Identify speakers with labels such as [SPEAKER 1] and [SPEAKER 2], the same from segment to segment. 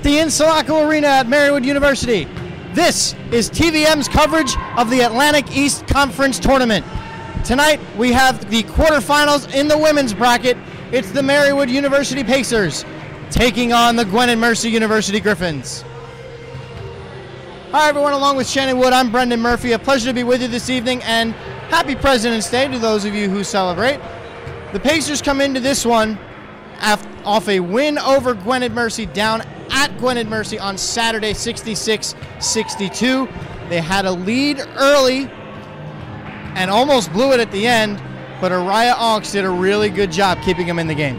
[SPEAKER 1] at the Insulaco Arena at Marywood University. This is TVM's coverage of the Atlantic East Conference Tournament. Tonight we have the quarterfinals in the women's bracket. It's the Marywood University Pacers taking on the Gwyned Mercy University Griffins. Hi everyone, along with Shannon Wood, I'm Brendan Murphy. A pleasure to be with you this evening, and happy President's Day to those of you who celebrate. The Pacers come into this one off a win over Gwyned Mercy down at Gwyned Mercy on Saturday, 66-62. They had a lead early and almost blew it at the end, but Araya Onks did a really good job keeping them in the game.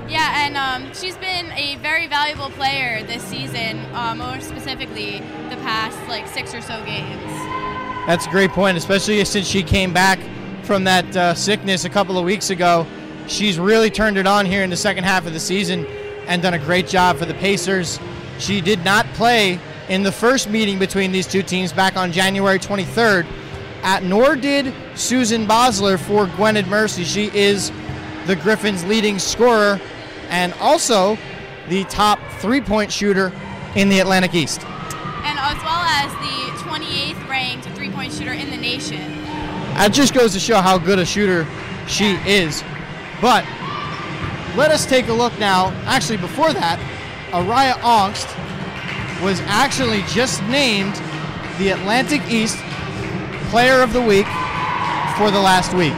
[SPEAKER 2] Yeah, and she's been a very valuable player this season, more specifically the past 6 or so games.
[SPEAKER 1] That's a great point, especially since she came back from that sickness a couple of weeks ago. She's really turned it on here in the second half of the season and done a great job for the Pacers. She did not play in the first meeting between these two teams back on January 23rd, nor did Susan Bosler for Gwyned Mercy. She is the Griffins' leading scorer and also the top three-point shooter in the Atlantic East.
[SPEAKER 2] And as well as the 28th ranked three-point shooter in the nation.
[SPEAKER 1] That just goes to show how good a shooter she is. But let us take a look now. Actually, before that, Araya Onks was actually just named the Atlantic East Player of the Week for the last week.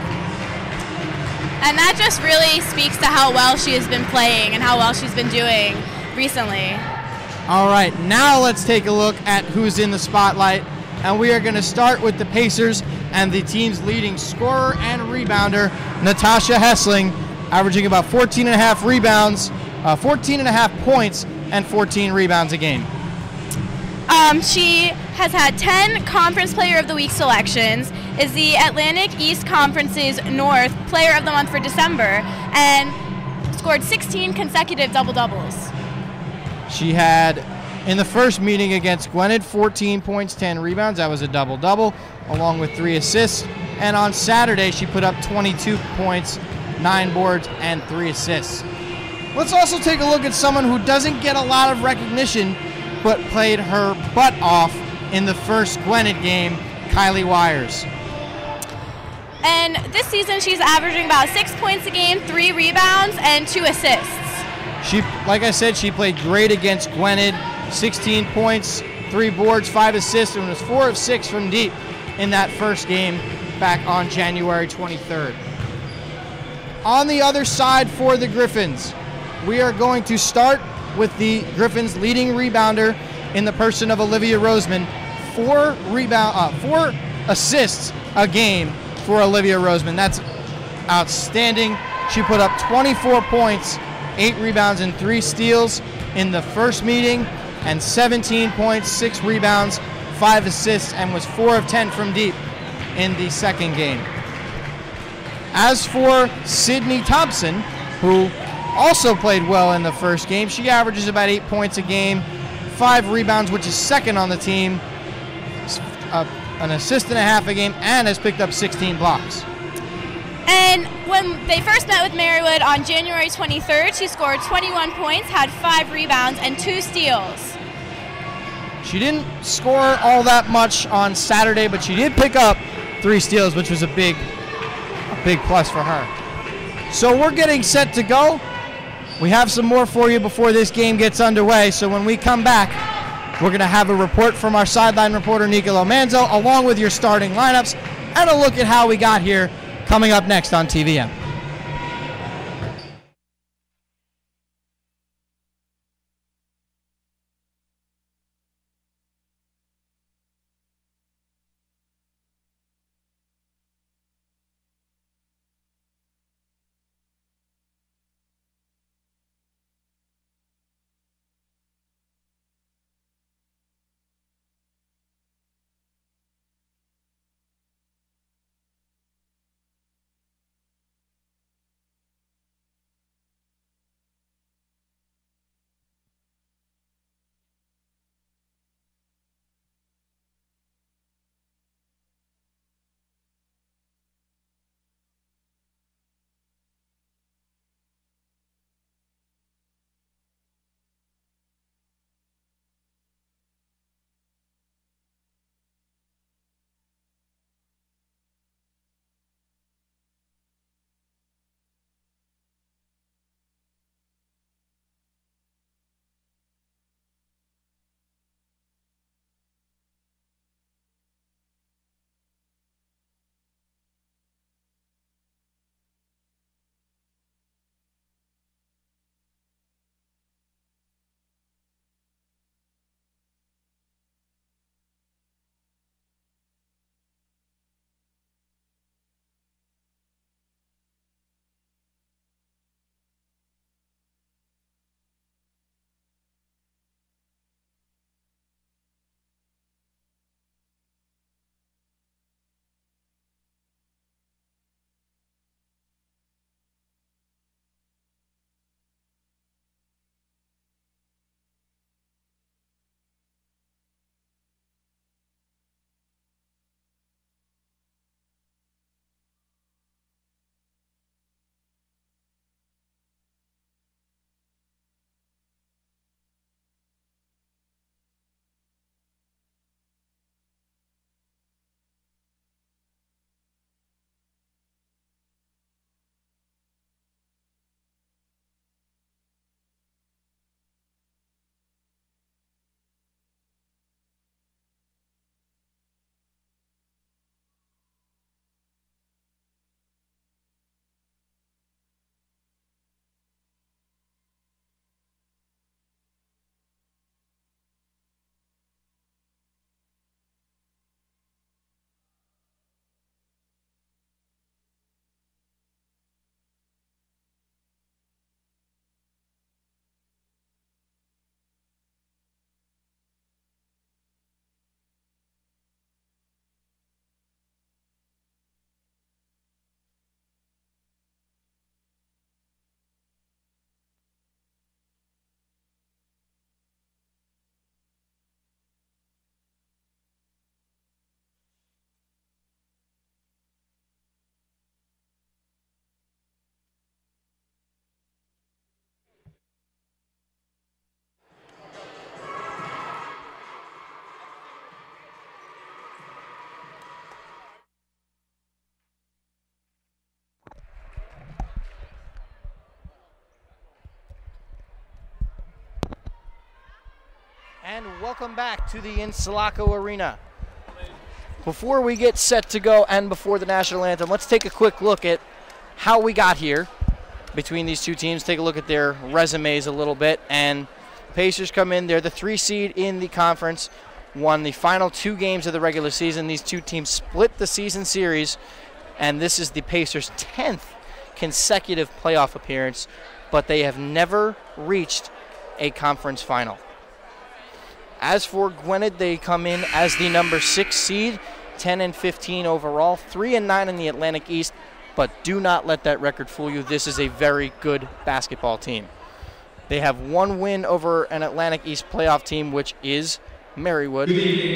[SPEAKER 2] And that just really speaks to how well she has been playing and how well she's been doing recently.
[SPEAKER 1] All right, now let's take a look at who's in the spotlight. And we are going to start with the Pacers and the team's leading scorer and rebounder, Natasha Hessling, averaging about 14.5 rebounds, 14.5 points, and 14 rebounds a game.
[SPEAKER 2] She has had 10 Conference Player of the Week selections, is the Atlantic East Conference's North Player of the Month for December, and scored 16 consecutive double-doubles.
[SPEAKER 1] She had, in the first meeting against Gwyned, 14 points, 10 rebounds. That was a double-double, along with 3 assists. And on Saturday, she put up 22 points, 9 boards, and 3 assists. Let's also take a look at someone who doesn't get a lot of recognition, but played her butt off in the first Gwyned game, Kylie Wires.
[SPEAKER 2] And this season, she's averaging about 6 points a game, 3 rebounds, and 2 assists.
[SPEAKER 1] Like I said, she played great against Gwyned, 16 points, 3 boards, 5 assists, and was 4 of 6 from deep in that first game back on January 23rd. On the other side for the Griffins, we are going to start with the Griffins' leading rebounder in the person of Olivia Roseman. 4 assists a game for Olivia Roseman. That's outstanding. She put up 24 points, 8 rebounds, and 3 steals in the first meeting, and 17 points, 6 rebounds, 5 assists, and was 4 of 10 from deep in the second game. As for Sydney Thompson, who also played well in the first game, she averages about 8 points a game, 5 rebounds, which is second on the team, an assist and a half a game, and has picked up 16 blocks.
[SPEAKER 2] And when they first met with Marywood on January 23rd, she scored 21 points, had 5 rebounds, and 2 steals.
[SPEAKER 1] She didn't score all that much on Saturday, but she did pick up 3 steals, which was a big plus for her. So we're getting set to go. We have some more for you before this game gets underway, so when we come back, we're going to have a report from our sideline reporter, Nicolo Manzo, along with your starting lineups, and a look at how we got here, coming up next on TVM. And welcome back to the Insulaco Arena. Before we get set to go and before the national anthem, let's take a quick look at how we got here between these two teams. Take a look at their resumes a little bit. And Pacers come in. They're the 3 seed in the conference, won the final 2 games of the regular season. These two teams split the season series, and this is the Pacers' 10th consecutive playoff appearance, but they have never reached a conference final. As for Gwyned, they come in as the number 6 seed, 10-15 overall, 3-9 in the Atlantic East, but do not let that record fool you. This is a very good basketball team. They have 1 win over an Atlantic East playoff team, which is Marywood,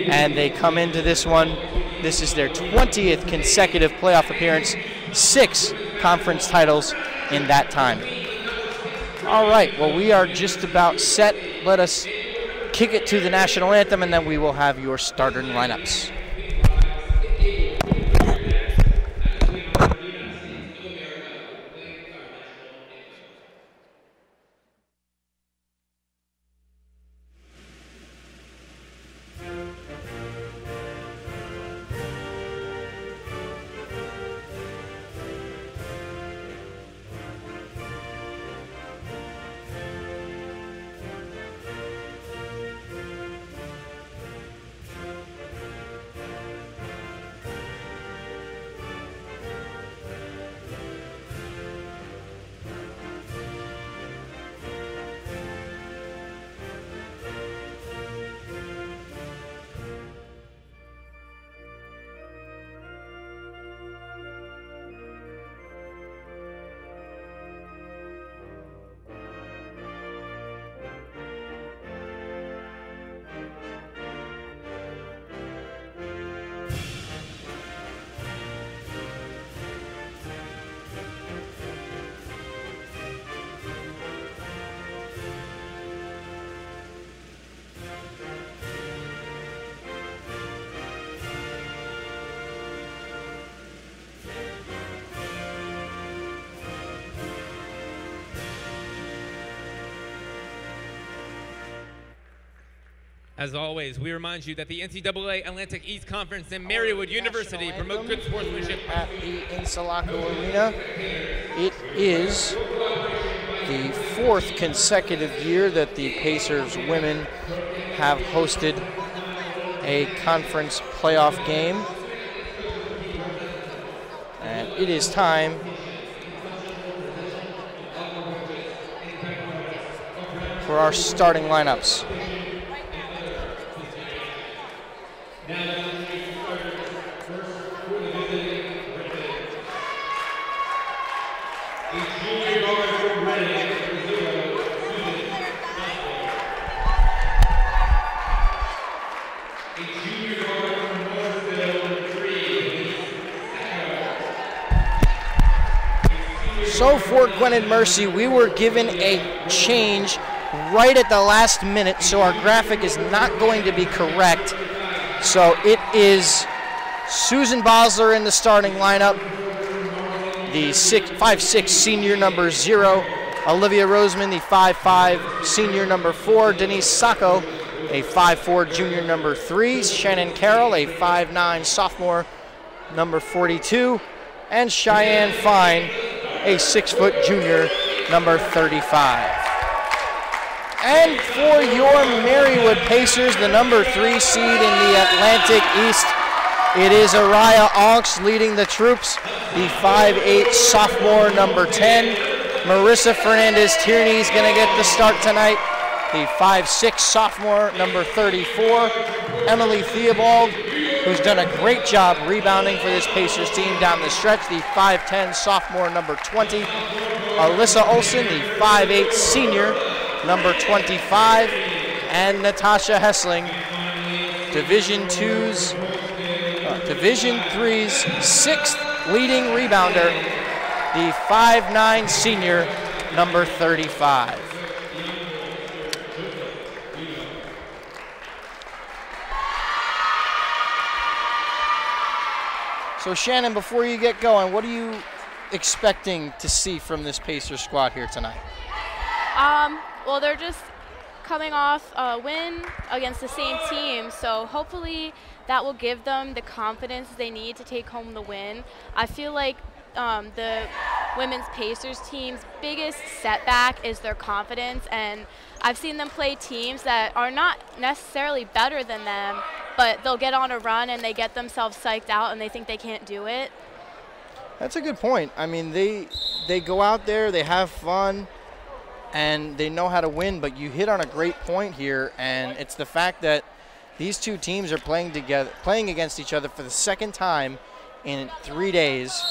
[SPEAKER 1] and they come into this one. This is their 20th consecutive playoff appearance, 6 conference titles in that time. All right, well, we are just about set. Let us kick it to the national anthem, and then we will have your starting lineups.
[SPEAKER 3] As always, we remind you that the NCAA Atlantic East Conference and Marywood University promote good sportsmanship.
[SPEAKER 1] At the Insulaco Arena, it is the 4th consecutive year that the Pacers women have hosted a conference playoff game. And it is time for our starting lineups. So for Gwyned Mercy, we were given a change right at the last minute, so our graphic is not going to be correct. So it is Susan Bosler in the starting lineup, the 5'6" senior number 0, Olivia Roseman, the 5'5" senior number 4, Denise Sacco, a 5'4" junior number 3, Shannon Carroll, a 5'9" sophomore number 42, and Cheyenne Fine, a 6' junior number 35. And for your Marywood Pacers, the number 3 seed in the Atlantic East, it is Araya Onks leading the troops, the 5'8" sophomore number 10. Marissa Fernandez-Tierney is going to get the start tonight, the 5'6" sophomore number 34. Emily Theobald, who's done a great job rebounding for this Pacers team down the stretch, the 5'10" sophomore number 20. Alyssa Olsen, the 5'8" senior number 25, and Natasha Hessling, Division 3's 6th leading rebounder, the 5'9" senior number 35. So Shannon, before you get going, what are you expecting to see from this Pacers squad here tonight?
[SPEAKER 2] Well, they're just coming off a win against the same team, so hopefully that will give them the confidence they need to take home the win. I feel like the women's Pacers team's biggest setback is their confidence, and I've seen them play teams that are not necessarily better than them, but they'll get on a run and they get themselves psyched out and they think they can't do it.
[SPEAKER 1] That's a good point. I mean, they go out there, they have fun, and they know how to win, but you hit on a great point here, and it's the fact that these two teams are playing against each other for the second time in 3 days.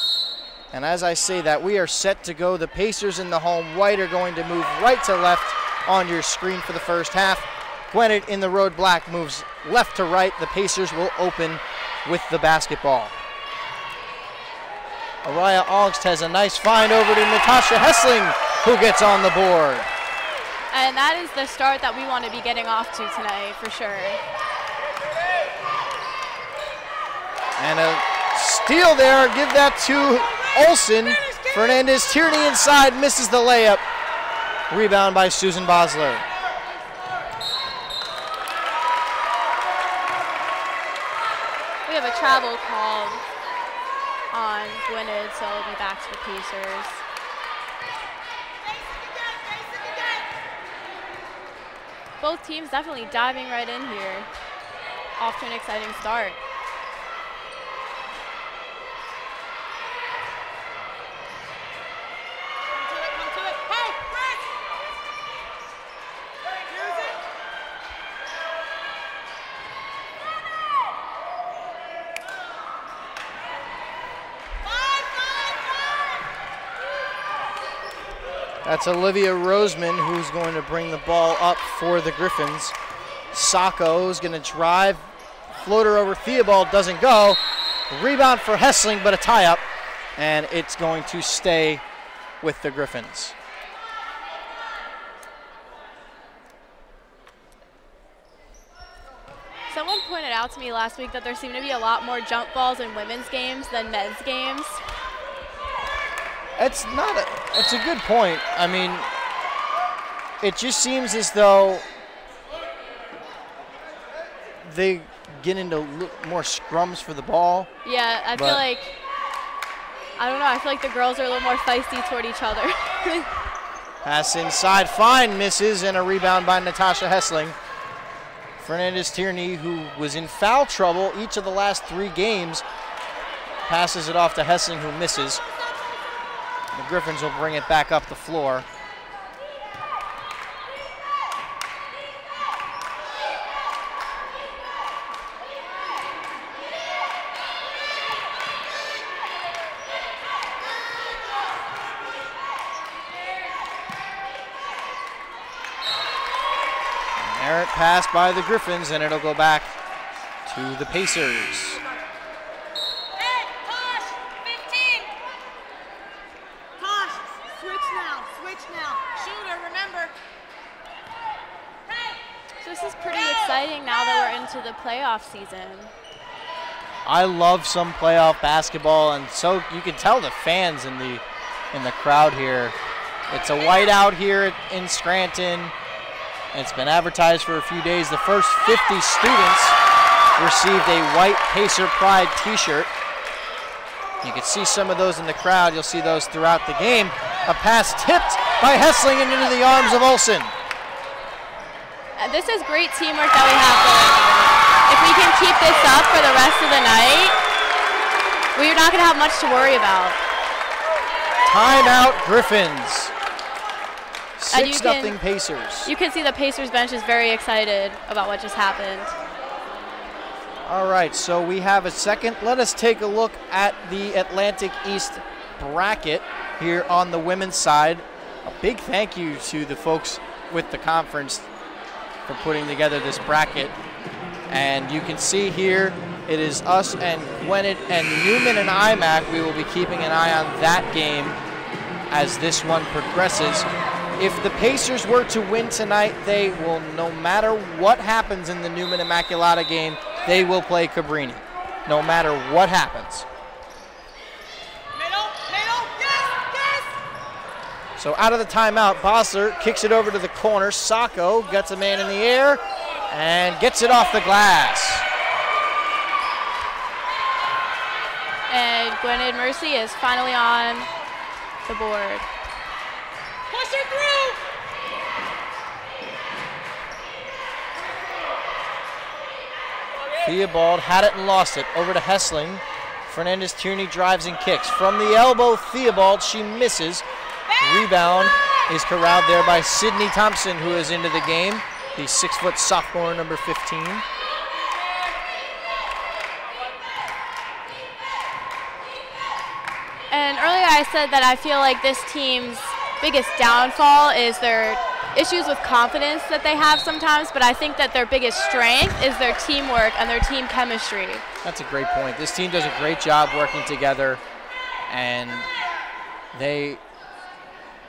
[SPEAKER 1] And as I say that, we are set to go. The Pacers in the home white are going to move right to left on your screen for the first half. Gwyned in the road black moves left to right. The Pacers will open with the basketball. Araya Augst has a nice find over to Natasha Hessling, who gets on the board.
[SPEAKER 2] And that is the start that we want to be getting off to tonight, for sure.
[SPEAKER 1] And a steal there, give that to Olsen. Fernandez-Tierney inside, misses the layup. Rebound by Susan Bosler.
[SPEAKER 2] We have a travel called on Gwyned, so it'll be back to the Pacers. Both teams definitely diving right in here. Off to an exciting start.
[SPEAKER 1] That's Olivia Roseman, who's going to bring the ball up for the Griffins. Sacco is going to drive. Floater over Theobald, doesn't go. Rebound for Hessling, but a tie-up. And it's going to stay with the Griffins.
[SPEAKER 2] Someone pointed out to me last week that there seem to be a lot more jump balls in women's games than men's games.
[SPEAKER 1] It's a good point. I mean, it just seems as though they get into more scrums for the ball.
[SPEAKER 2] Yeah, I feel like, I don't know, I feel like the girls are a little more feisty toward each other.
[SPEAKER 1] Pass inside, fine, misses, and a rebound by Natasha Hessling. Fernandez-Tierney, who was in foul trouble each of the last 3 games, passes it off to Hessling, who misses. The Griffins will bring it back up the floor. Errant pass by the Griffins, and it'll go back to the Pacers.
[SPEAKER 2] Now that we're into the playoff season.
[SPEAKER 1] I love some playoff basketball, and so you can tell the fans in the crowd here. It's a whiteout here in Scranton. It's been advertised for a few days. The first 50 students received a white Pacer Pride t-shirt. You can see some of those in the crowd. You'll see those throughout the game. A pass tipped by Hessling and into the arms of Olsen.
[SPEAKER 2] This is great teamwork that we have going on. If we can keep this up for the rest of the night, we're not going to have much to worry about.
[SPEAKER 1] Timeout Griffins. 6-0 Pacers.
[SPEAKER 2] You can see the Pacers bench is very excited about what just happened.
[SPEAKER 1] All right, so we have a second. Let us take a look at the Atlantic East bracket here on the women's side. A big thank you to the folks with the conference for putting together this bracket. And you can see here, it is us and Gwyned and Newman and IMAC. We will be keeping an eye on that game as this one progresses. If the Pacers were to win tonight, they will, no matter what happens in the Newman Immaculata game, they will play Cabrini, no matter what happens. So out of the timeout, Bosler kicks it over to the corner. Sacco gets a man in the air and gets it off the glass.
[SPEAKER 2] And Gwyned Mercy is finally on the board.
[SPEAKER 4] Push her through!
[SPEAKER 1] Theobald had it and lost it. Over to Hessling. Fernandez-Tierney drives and kicks. From the elbow, Theobald, she misses. Rebound is corralled there by Sydney Thompson, who is into the game. The 6-foot sophomore, number 15.
[SPEAKER 2] And earlier I said that I feel like this team's biggest downfall is their issues with confidence that they have sometimes, but I think that their biggest strength is their teamwork and their team chemistry.
[SPEAKER 1] That's a great point. This team does a great job working together, and they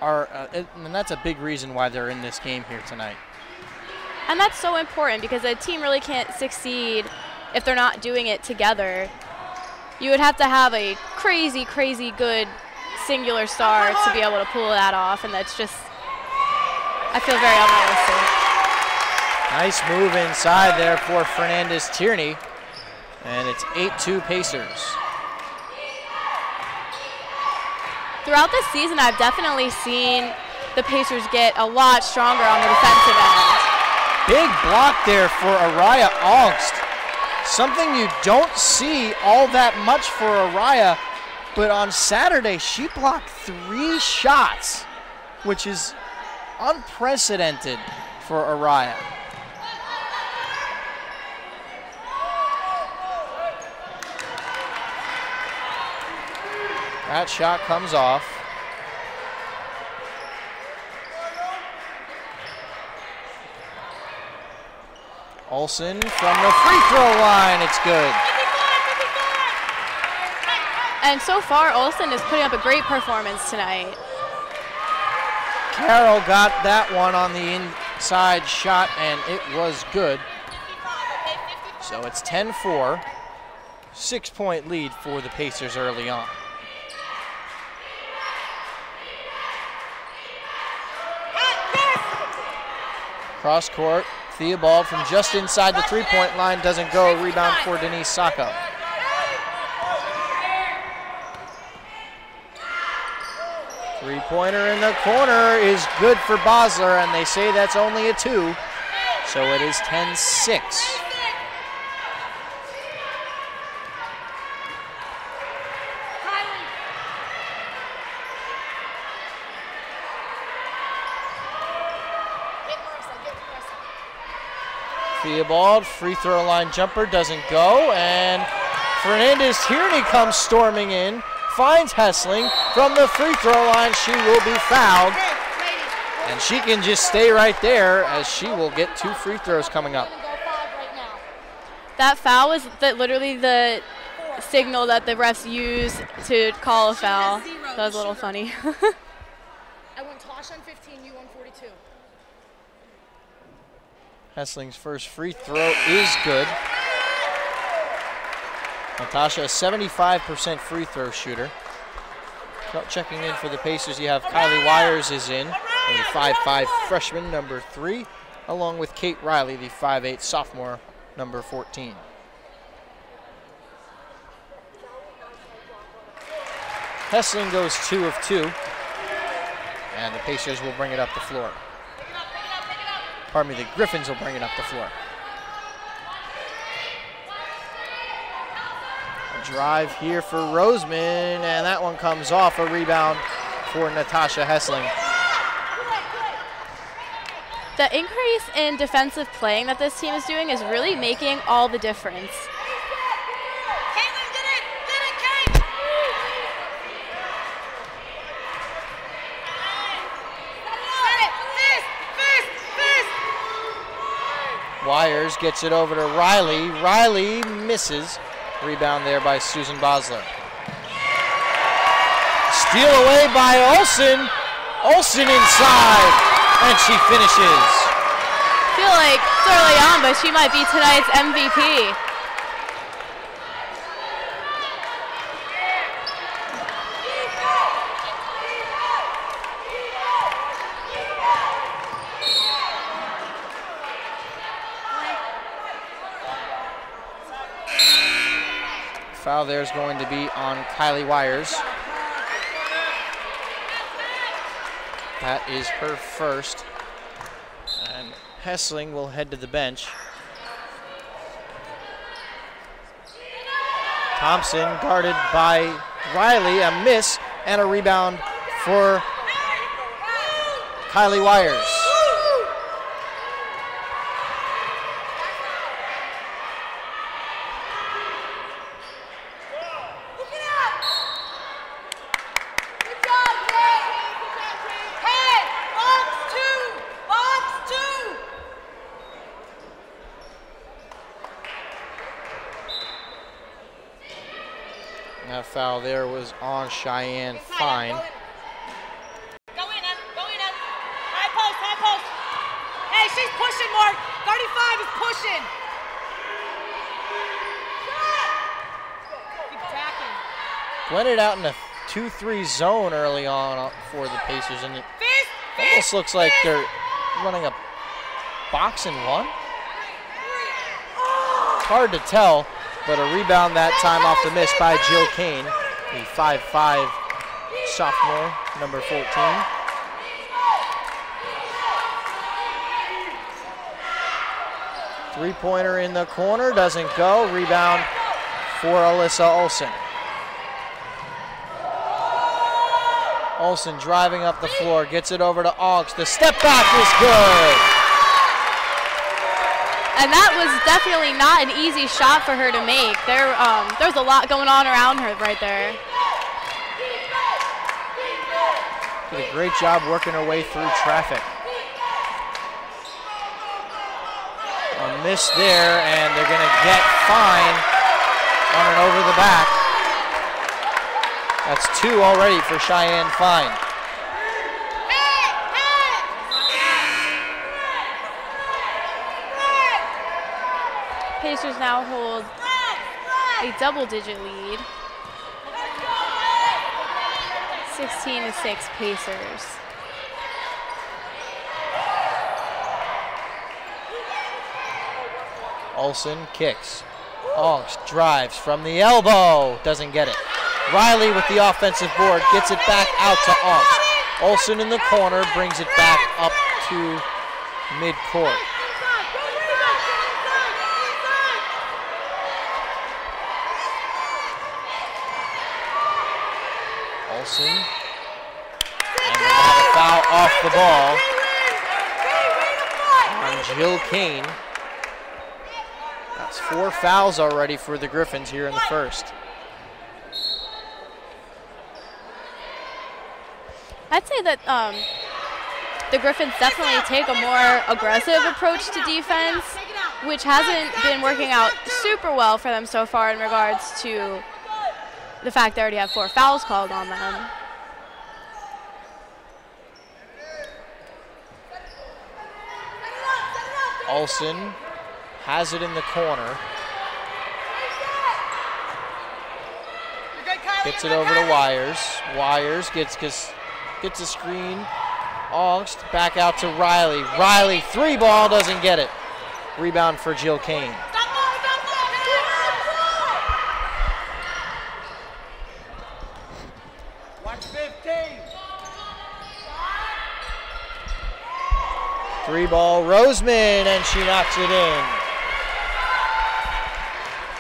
[SPEAKER 1] are, and that's a big reason why they're in this game here tonight.
[SPEAKER 2] And that's so important because a team really can't succeed if they're not doing it together. You would have to have a crazy, crazy good singular star to be able to pull that off, and that's just, I feel very unrealistic.
[SPEAKER 1] Nice move inside there for Fernandez-Tierney, and it's 8-2 Pacers.
[SPEAKER 2] Throughout this season, I've definitely seen the Pacers get a lot stronger on the defensive end.
[SPEAKER 1] Big block there for Araya Augst. Something you don't see all that much for Araya, but on Saturday she blocked 3 shots, which is unprecedented for Araya. That shot comes off. Olsen from the free throw line, it's good.
[SPEAKER 2] And so far, Olsen is putting up a great performance tonight.
[SPEAKER 1] Carroll got that one on the inside shot, and it was good. So it's 10-4, 6-point lead for the Pacers early on. Cross court, Theobald from just inside the three-point line doesn't go. Rebound for Denise Sacco. Three-pointer in the corner is good for Bosler, and they say that's only a 2. So it is 10-6. Theobald, free throw line jumper doesn't go, and Fernandez-Tierney comes storming in, finds Hessling from the free throw line. She will be fouled, and she can just stay right there as she will get 2 free throws coming up.
[SPEAKER 2] That foul was literally the signal that the refs use to call a foul. That was a little funny.
[SPEAKER 4] I went Tosh on 15, you on 42.
[SPEAKER 1] Hessling's first free throw is good. Natasha, a 75% free throw shooter. Checking in for the Pacers, you have Kylie Wires is in, the 5'5" freshman, number 3, along with Kate Riley, the 5'8" sophomore, number 14. Hessling goes 2 of 2, and the Pacers will bring it up the floor. Pardon me, the Griffins will bring it up the floor. A drive here for Roseman, and that one comes off. A rebound for Natasha Hessling.
[SPEAKER 2] The increase in defensive playing that this team is doing is really making all the difference.
[SPEAKER 1] Wires gets it over to Riley. Riley misses. Rebound there by Susan Bosler. Steal away by Olsen. Olsen inside, and she finishes.
[SPEAKER 2] I feel like it's early on, but she might be tonight's MVP.
[SPEAKER 1] Foul there is going to be on Kylie Wires. That is her first. And Hessling will head to the bench. Thompson guarded by Riley, a miss and a rebound for Kylie Wires. That foul there was on Cheyenne Fine.
[SPEAKER 4] Go in, Em. Go in, Em. High post, high post. Hey, she's pushing, Mark. 35 is pushing. Keep attacking.
[SPEAKER 1] Gwyned out in a 2-3 zone early on for the Pacers, and it almost looks like they're running a box and one. It's hard to tell. But a rebound that time off the miss by Jill Kane, the 5'5" sophomore, number 14. Three-pointer in the corner, doesn't go. Rebound for Alyssa Olsen. Olsen driving up the floor, gets it over to Augs. The step back is good.
[SPEAKER 2] And that was definitely not an easy shot for her to make. There was a lot going on around her right there.
[SPEAKER 1] Did a great job working her way through traffic. A miss there, and they're going to get Fine on an over the back. That's 2 already for Cheyenne Fine.
[SPEAKER 2] Pacers now hold a double-digit lead. 16-6 Pacers.
[SPEAKER 1] Olsen kicks. Augs drives from the elbow. Doesn't get it. Riley with the offensive board gets it back out to Augs. Olsen in the corner brings it back up to midcourt. Olsen. And we're going to have a foul off the ball on Jill Kane. That's 4 fouls already for the Griffins here in the first.
[SPEAKER 2] I'd say that the Griffins definitely take a more aggressive approach to defense, which hasn't been working out super well for them so far in regards to the fact they already have 4 fouls called on them.
[SPEAKER 1] Olsen has it in the corner. Gets it over to Wires. Wires gets a screen. Augs back out to Riley. Riley, 3-ball, doesn't get it. Rebound for Jill Kane.
[SPEAKER 5] Watch 15.
[SPEAKER 1] 3-ball, Roseman, and she knocks it in.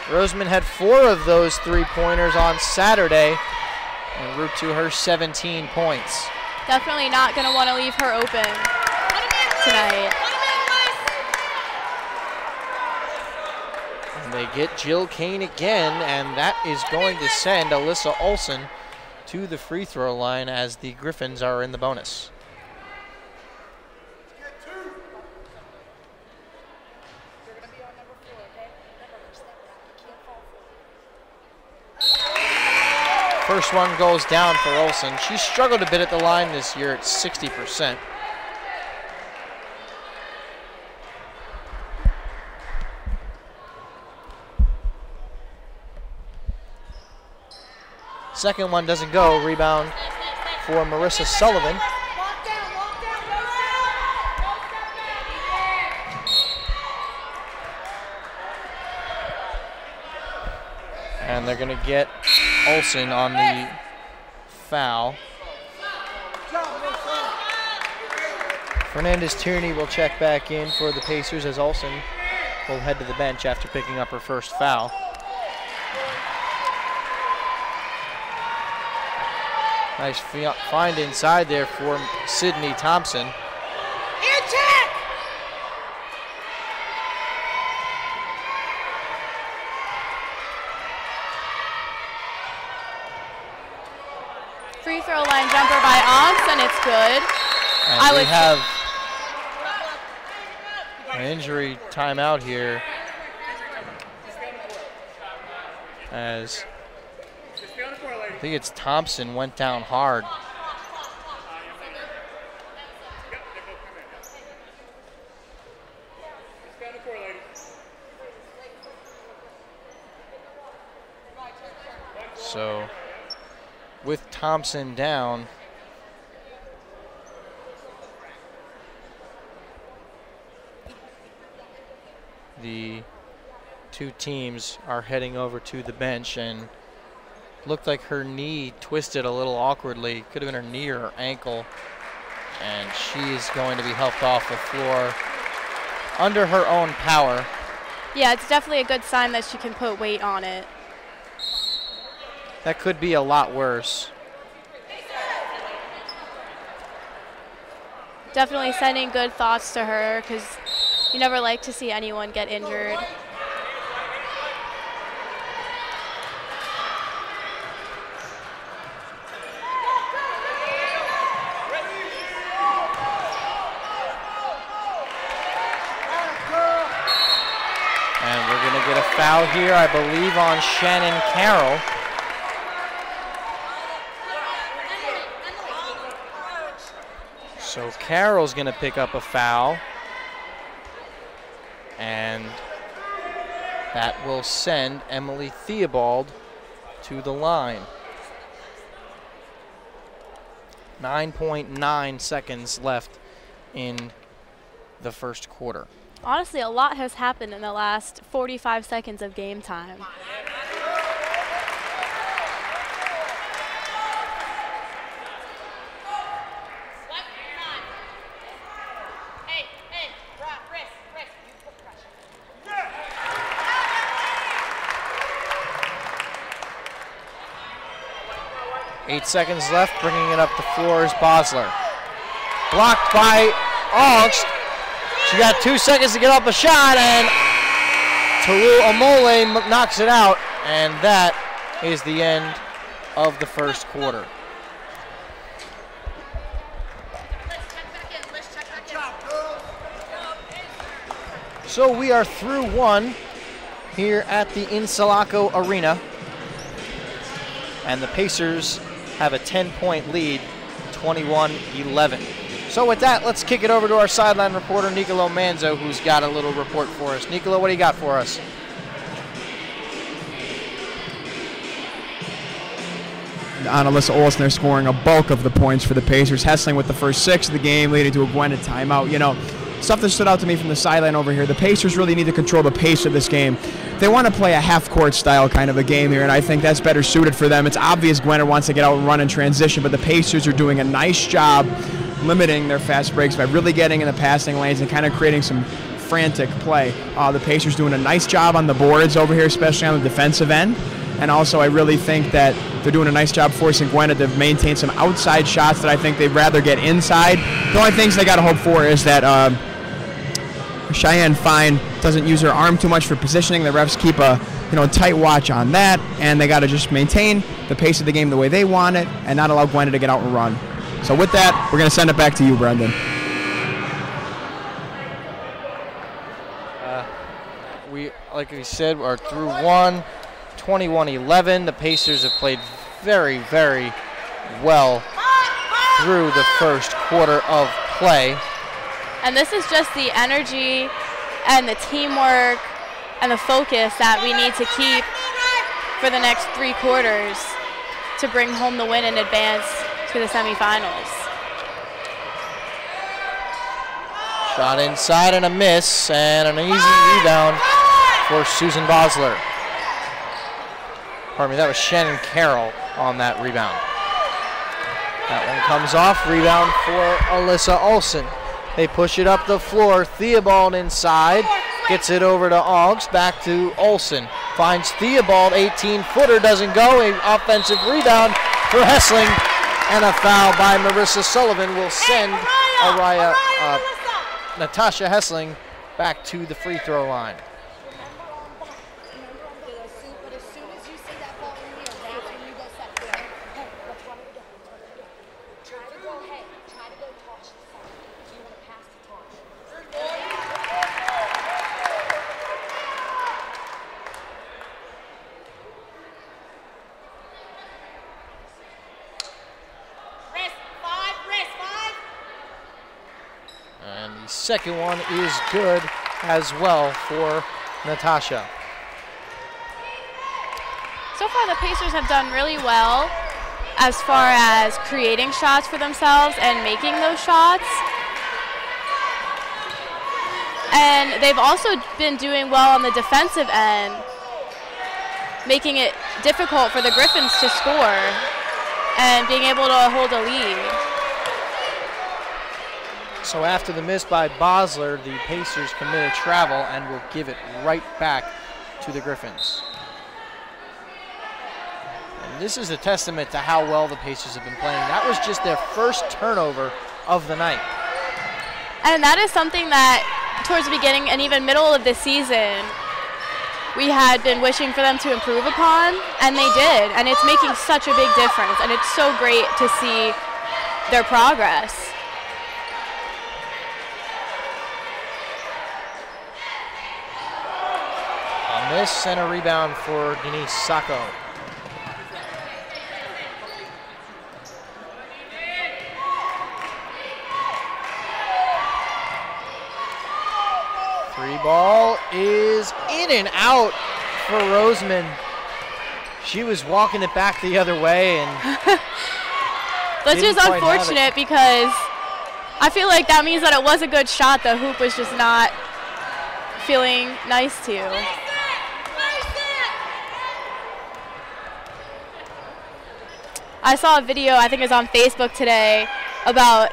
[SPEAKER 1] Roseman had 4 of those 3-pointers on Saturday en route to her 17 points.
[SPEAKER 2] Definitely not going to want to leave her open tonight.
[SPEAKER 1] And they get Jill Kane again, and that is going to send Alyssa Olsen to the free throw line as the Griffins are in the bonus. First one goes down for Olsen. She struggled a bit at the line this year at 60%. Second one doesn't go. Rebound for Marissa Sullivan. And they're going to get Olsen on the foul. Fernandez-Tierney will check back in for the Pacers as Olsen will head to the bench after picking up her first foul. Nice find inside there for Sydney Thompson.
[SPEAKER 2] Free throw line jumper by Onks, and it's good.
[SPEAKER 1] And we have an injury timeout here as I think it's Thompson went down hard. So with Thompson down, the two teams are heading over to the bench, and looked like her knee twisted a little awkwardly. Could have been her knee or her ankle, and she is going to be helped off the floor under her own power.
[SPEAKER 2] Yeah, it's definitely a good sign that she can put weight on it.
[SPEAKER 1] That could be a lot worse.
[SPEAKER 2] Definitely sending good thoughts to her, because you never like to see anyone get injured.
[SPEAKER 1] And we're going to get a foul here, I believe, on Shannon Carroll. So Carroll's going to pick up a foul, and that will send Emily Theobald to the line. 9.9 seconds left in the first quarter.
[SPEAKER 2] Honestly, a lot has happened in the last 45 seconds of game time.
[SPEAKER 1] Eight seconds left, bringing it up the floor is Bosler. Blocked by Augst. She got 2 seconds to get up a shot, and Taru Amole knocks it out, and that is the end of the first quarter. So we are through one here at the Insalaco Arena, and the Pacers have a 10-point lead, 21-11. So with that, let's kick it over to our sideline reporter, Nicolo Manzo, who's got a little report for us. Nicolo, what do you got for us?
[SPEAKER 6] On Alyssa Olsen, they're scoring a bulk of the points for the Pacers. Hessling with the first 6 of the game, leading to a Gwyned timeout. You know, stuff that stood out to me from the sideline over here, the Pacers really need to control the pace of this game. They want to play a half-court style kind of a game here, and I think that's better suited for them. It's obvious Gwyned wants to get out and run in transition, but the Pacers are doing a nice job limiting their fast breaks by really getting in the passing lanes and kind of creating some frantic play. The Pacers doing a nice job on the boards over here, especially on the defensive end. And also, I really think that they're doing a nice job forcing Gwyned to maintain some outside shots that I think they'd rather get inside. The only things they got to hope for is that Cheyenne Fine doesn't use her arm too much for positioning. The refs keep a tight watch on that, and they got to just maintain the pace of the game the way they want it and not allow Gwyned to get out and run. So with that, we're going to send it back to you, Brendan.
[SPEAKER 1] Like we said, are through one, 21-11. The Pacers have played very, very well through the first quarter of play.
[SPEAKER 2] And this is just the energy and the teamwork and the focus that we need to keep for the next 3 quarters to bring home the win and advance to the semifinals.
[SPEAKER 1] Shot inside and a miss, and an easy rebound for Susan Bosler.
[SPEAKER 7] Pardon me, that was Shannon Carroll on that rebound. That one comes off, rebound for Alyssa Olsen. They push it up the floor, Theobald inside, gets it over to Augst, back to Olsen. Finds Theobald, 18-footer, doesn't go, an offensive rebound for Hessling, and a foul by Marissa Sullivan will send Natasha Hessling back to the free throw line. Second one is good as well for Natasha.
[SPEAKER 2] So far, the Pacers have done really well as far as creating shots for themselves and making those shots. And they've also been doing well on the defensive end, making it difficult for the Griffins to score and being able to hold a lead.
[SPEAKER 7] So after the miss by Bosler, the Pacers commit a travel and will give it right back to the Griffins. And this is a testament to how well the Pacers have been playing. That was just their first turnover of the night.
[SPEAKER 2] And that is something that towards the beginning and even middle of this season, we had been wishing for them to improve upon, and they did. And it's making such a big difference, and it's so great to see their progress.
[SPEAKER 7] Miss and a rebound for Denise Sacco. Three ball is in and out for Roseman. She was walking it back the other way and
[SPEAKER 2] That's just unfortunate because I feel like that means that it was a good shot. The hoop was just not feeling nice to. I saw a video, I think it was on Facebook today, about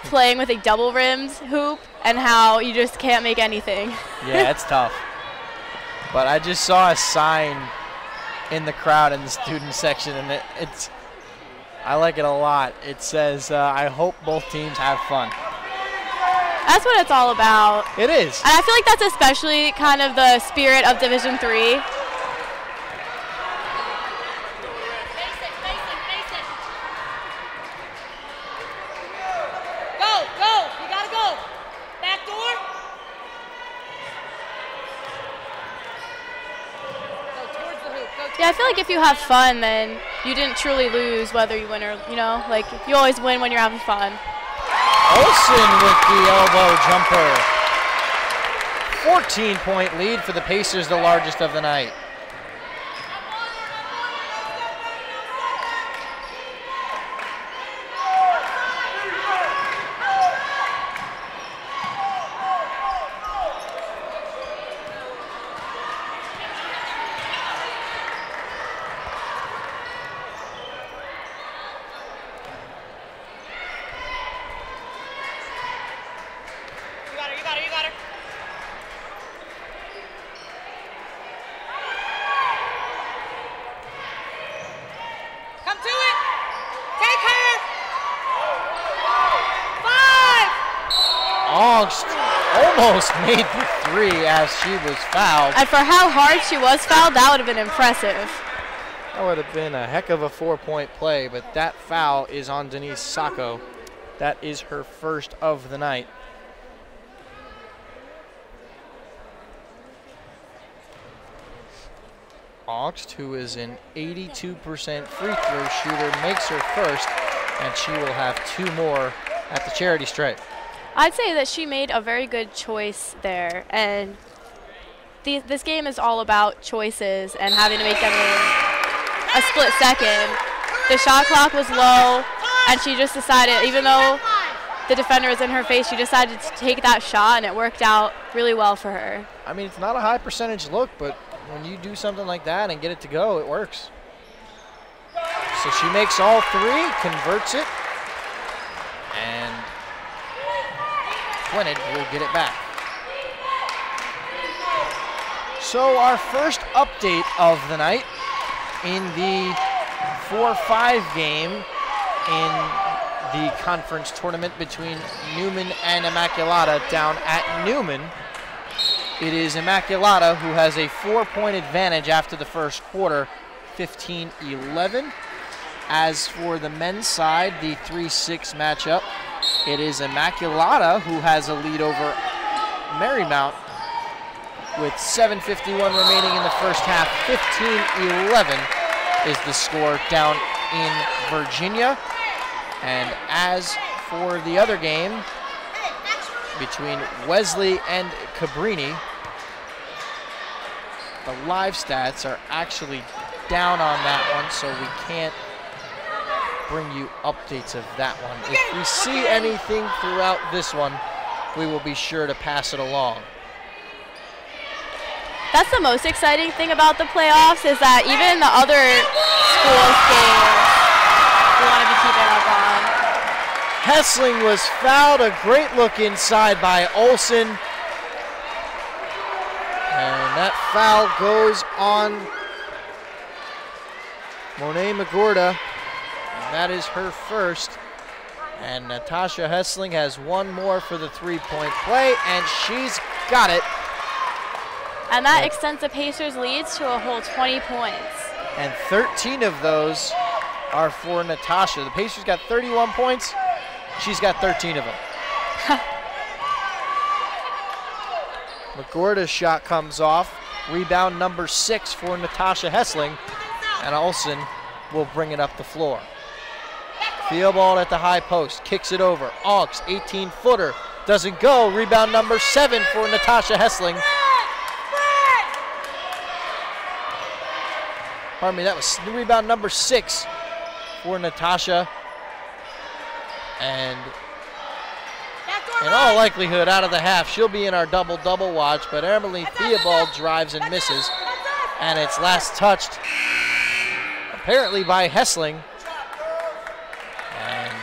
[SPEAKER 2] playing with a double-rimmed hoop and how you just can't make anything.
[SPEAKER 7] Yeah, it's tough. But I just saw a sign in the crowd in the student section, and it's I like it a lot. It says, I hope both teams have fun.
[SPEAKER 2] That's what it's all about.
[SPEAKER 7] It is.
[SPEAKER 2] And I feel like that's especially kind of the spirit of Division III. Yeah, I feel like if you have fun, then you didn't truly lose whether you win or, you know, like you always win when you're having fun.
[SPEAKER 7] Olsen with the elbow jumper. 14-point lead for the Pacers, the largest of the night. Almost made the three as she was fouled.
[SPEAKER 2] And for how hard she was fouled, that would have been impressive.
[SPEAKER 7] That would have been a heck of a 4-point play, but that foul is on Denise Sacco. That is her first of the night. Augst, who is an 82% free throw shooter, makes her first, and she will have two more at the charity stripe.
[SPEAKER 2] I'd say that she made a very good choice there, and this game is all about choices and having to make them in a split second. The shot clock was low, and she just decided, even though the defender was in her face, she decided to take that shot, and it worked out really well for her.
[SPEAKER 7] I mean, it's not a high percentage look, but when you do something like that and get it to go, it works. So she makes all three, converts it, and Gwyned will get it back. So our first update of the night in the 4-5 game in the conference tournament between Newman and Immaculata down at Newman. It is Immaculata who has a 4-point advantage after the first quarter, 15-11. As for the men's side, the 3-6 matchup, it is Immaculata who has a lead over Marymount with 7:51 remaining in the first half. 15-11 is the score down in Virginia. And as for the other game between Wesley and Cabrini, the live stats are actually down on that one, so we can't bring you updates of that one. If we see anything throughout this one, we will be sure to pass it along.
[SPEAKER 2] That's the most exciting thing about the playoffs, is that even in the other schools' games, we want to be keeping up on.
[SPEAKER 7] Hessling was fouled. A great look inside by Olsen. And that foul goes on Monet Magorda. And that is her first. And Natasha Hessling has one more for the three-point play, and she's got it.
[SPEAKER 2] And that extends the Pacers' leads to a whole 20 points.
[SPEAKER 7] And 13 of those are for Natasha. The Pacers got 31 points. She's got 13 of them. Magorda's shot comes off. Rebound number 6 for Natasha Hessling. And Olsen will bring it up the floor. Field ball at the high post. Kicks it over. Auks, 18-footer. Doesn't go. Rebound number 7 for Natasha Hessling. Pardon me, that was rebound number 6 for Natasha. And in all likelihood, out of the half, she'll be in our double-double watch, but Emily Theobald drives and misses. And it's last touched, apparently by Hessling. And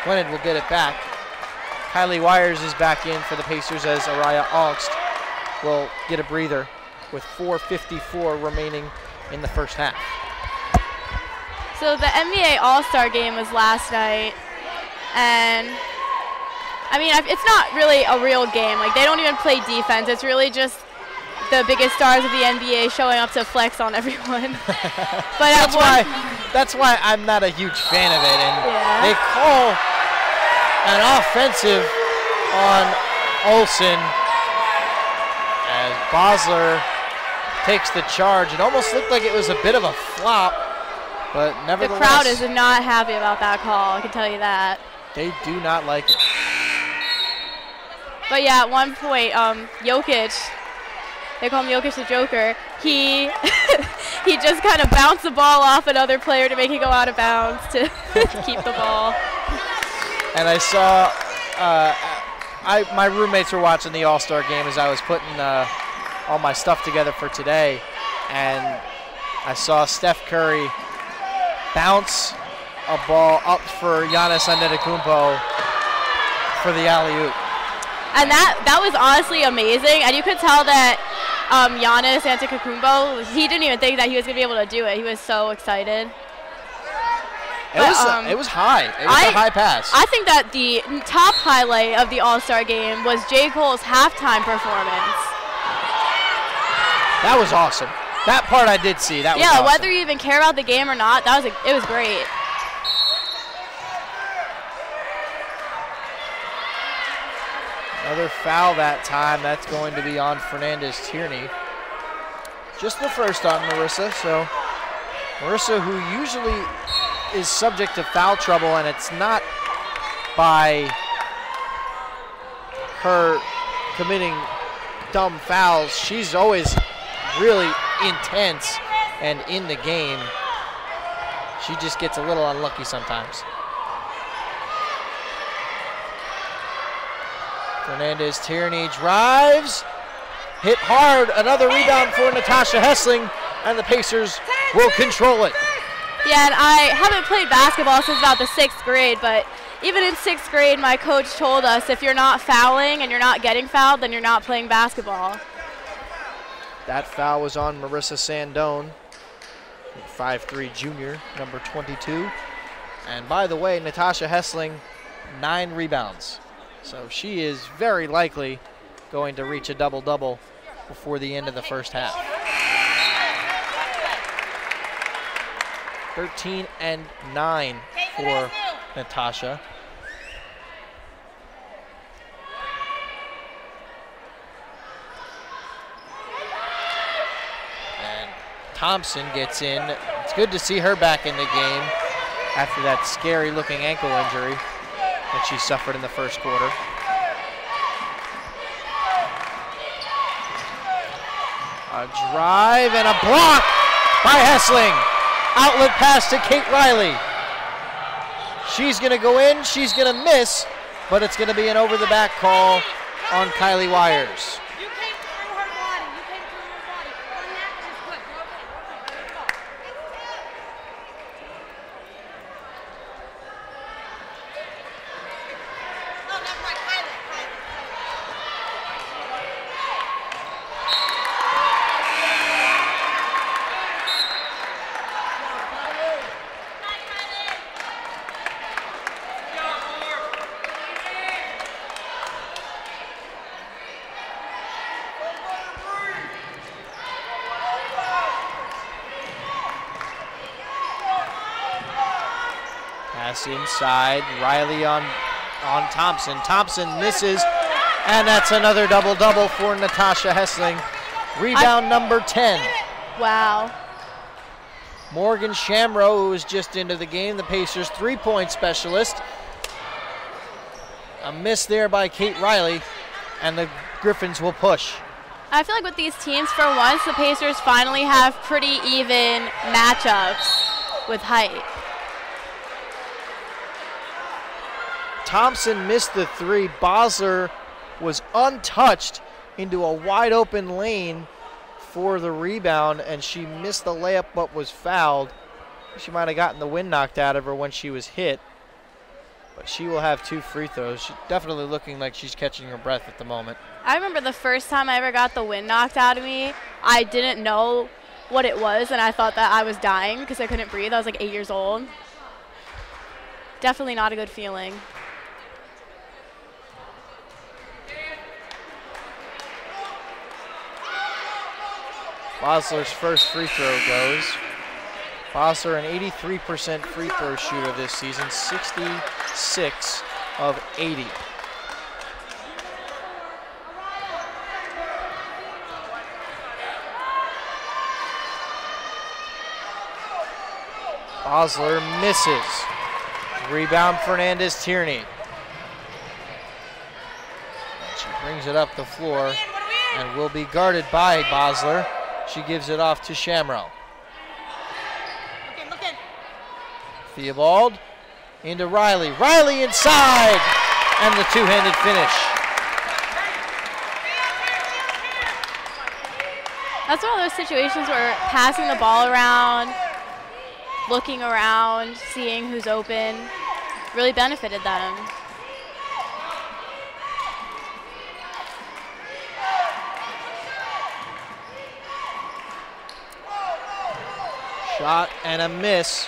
[SPEAKER 7] Gwyned will get it back. Kylie Wires is back in for the Pacers as Araya Augst will get a breather with 4:54 remaining in the first half.
[SPEAKER 2] So the NBA All-Star game was last night, and I mean, it's not really a real game. Like, they don't even play defense. It's really just the biggest stars of the NBA showing up to flex on everyone. But
[SPEAKER 7] that's why I'm not a huge fan of it. And
[SPEAKER 2] yeah,
[SPEAKER 7] they call an offensive on Olsen as Bosler takes the charge. It almost looked like it was a bit of a flop, but nevertheless,
[SPEAKER 2] the crowd is not happy about that call, I can tell you that.
[SPEAKER 7] They do not like it.
[SPEAKER 2] But yeah, at one point, Jokic, they call him Jokic the Joker, he he just kind of bounced the ball off another player to make it go out of bounds to keep the ball.
[SPEAKER 7] And I saw, my roommates were watching the All-Star game as I was putting all my stuff together for today, and I saw Steph Curry bounce a ball up for Giannis Antetokounmpo for the alley-oop.
[SPEAKER 2] And that was honestly amazing, and you could tell that Giannis Antetokounmpo, he didn't even think that he was going to be able to do it. He was so excited.
[SPEAKER 7] It was high. It was a high pass.
[SPEAKER 2] I think that the top highlight of the All-Star game was J. Cole's halftime performance.
[SPEAKER 7] That was awesome. That part I did see. That was awesome.
[SPEAKER 2] Whether you even care about the game or not, it was great.
[SPEAKER 7] Another foul that time. That's going to be on Fernandez-Tierney. Just the first on Marissa. So Marissa, who usually is subject to foul trouble, and it's not by her committing dumb fouls. She's always really intense and in the game. She just gets a little unlucky sometimes. Fernandez-Tierney drives hit hard. Another rebound for Natasha Hessling, and the Pacers will control it.
[SPEAKER 2] Yeah, and I haven't played basketball since about the 6th grade, but even in 6th grade, my coach told us if you're not fouling and you're not getting fouled, then you're not playing basketball.
[SPEAKER 7] That foul was on Marissa Sandone, 5'3" junior, number 22. And by the way, Natasha Hessling, 9 rebounds. So she is very likely going to reach a double-double before the end of the first half. 13 and 9 for Natasha. And Thompson gets in. It's good to see her back in the game after that scary looking ankle injury that she suffered in the first quarter. A drive and a block by Hessling. Outlet pass to Kate Riley. She's going to go in, she's going to miss, but it's going to be an over-the-back call on Kylie Wires.
[SPEAKER 4] You came through her body. You came through her body. On that, she's good. You're okay. You're okay. Oh, never mind. Kylie.
[SPEAKER 7] Pass inside, Riley on Thompson. Thompson misses, and that's another double-double for Natasha Hessling. Rebound number 10.
[SPEAKER 2] Wow.
[SPEAKER 7] Morgan Shamrow, who was just into the game, the Pacers' three-point specialist. A miss there by Kate Riley, and the Griffins will push.
[SPEAKER 2] I feel like with these teams, for once, the Pacers finally have pretty even matchups with height.
[SPEAKER 7] Thompson missed the three. Bosler was untouched into a wide open lane for the rebound, and she missed the layup but was fouled. She might have gotten the wind knocked out of her when she was hit, but she will have 2 free throws. She's definitely looking like she's catching her breath at the moment.
[SPEAKER 2] I remember the first time I ever got the wind knocked out of me, I didn't know what it was, and I thought that I was dying because I couldn't breathe. I was like 8 years old. Definitely not a good feeling.
[SPEAKER 7] Bosler's first free throw goes. Bosler, an 83% free throw shooter this season, 66 of 80. Bosler misses. Rebound Fernandez-Tierney. She brings it up the floor and will be guarded by Bosler. She gives it off to Shamrow. Theobald into Riley. Riley inside, and the two-handed finish.
[SPEAKER 2] That's one of those situations where passing the ball around, looking around, seeing who's open, really benefited them.
[SPEAKER 7] Shot and a miss.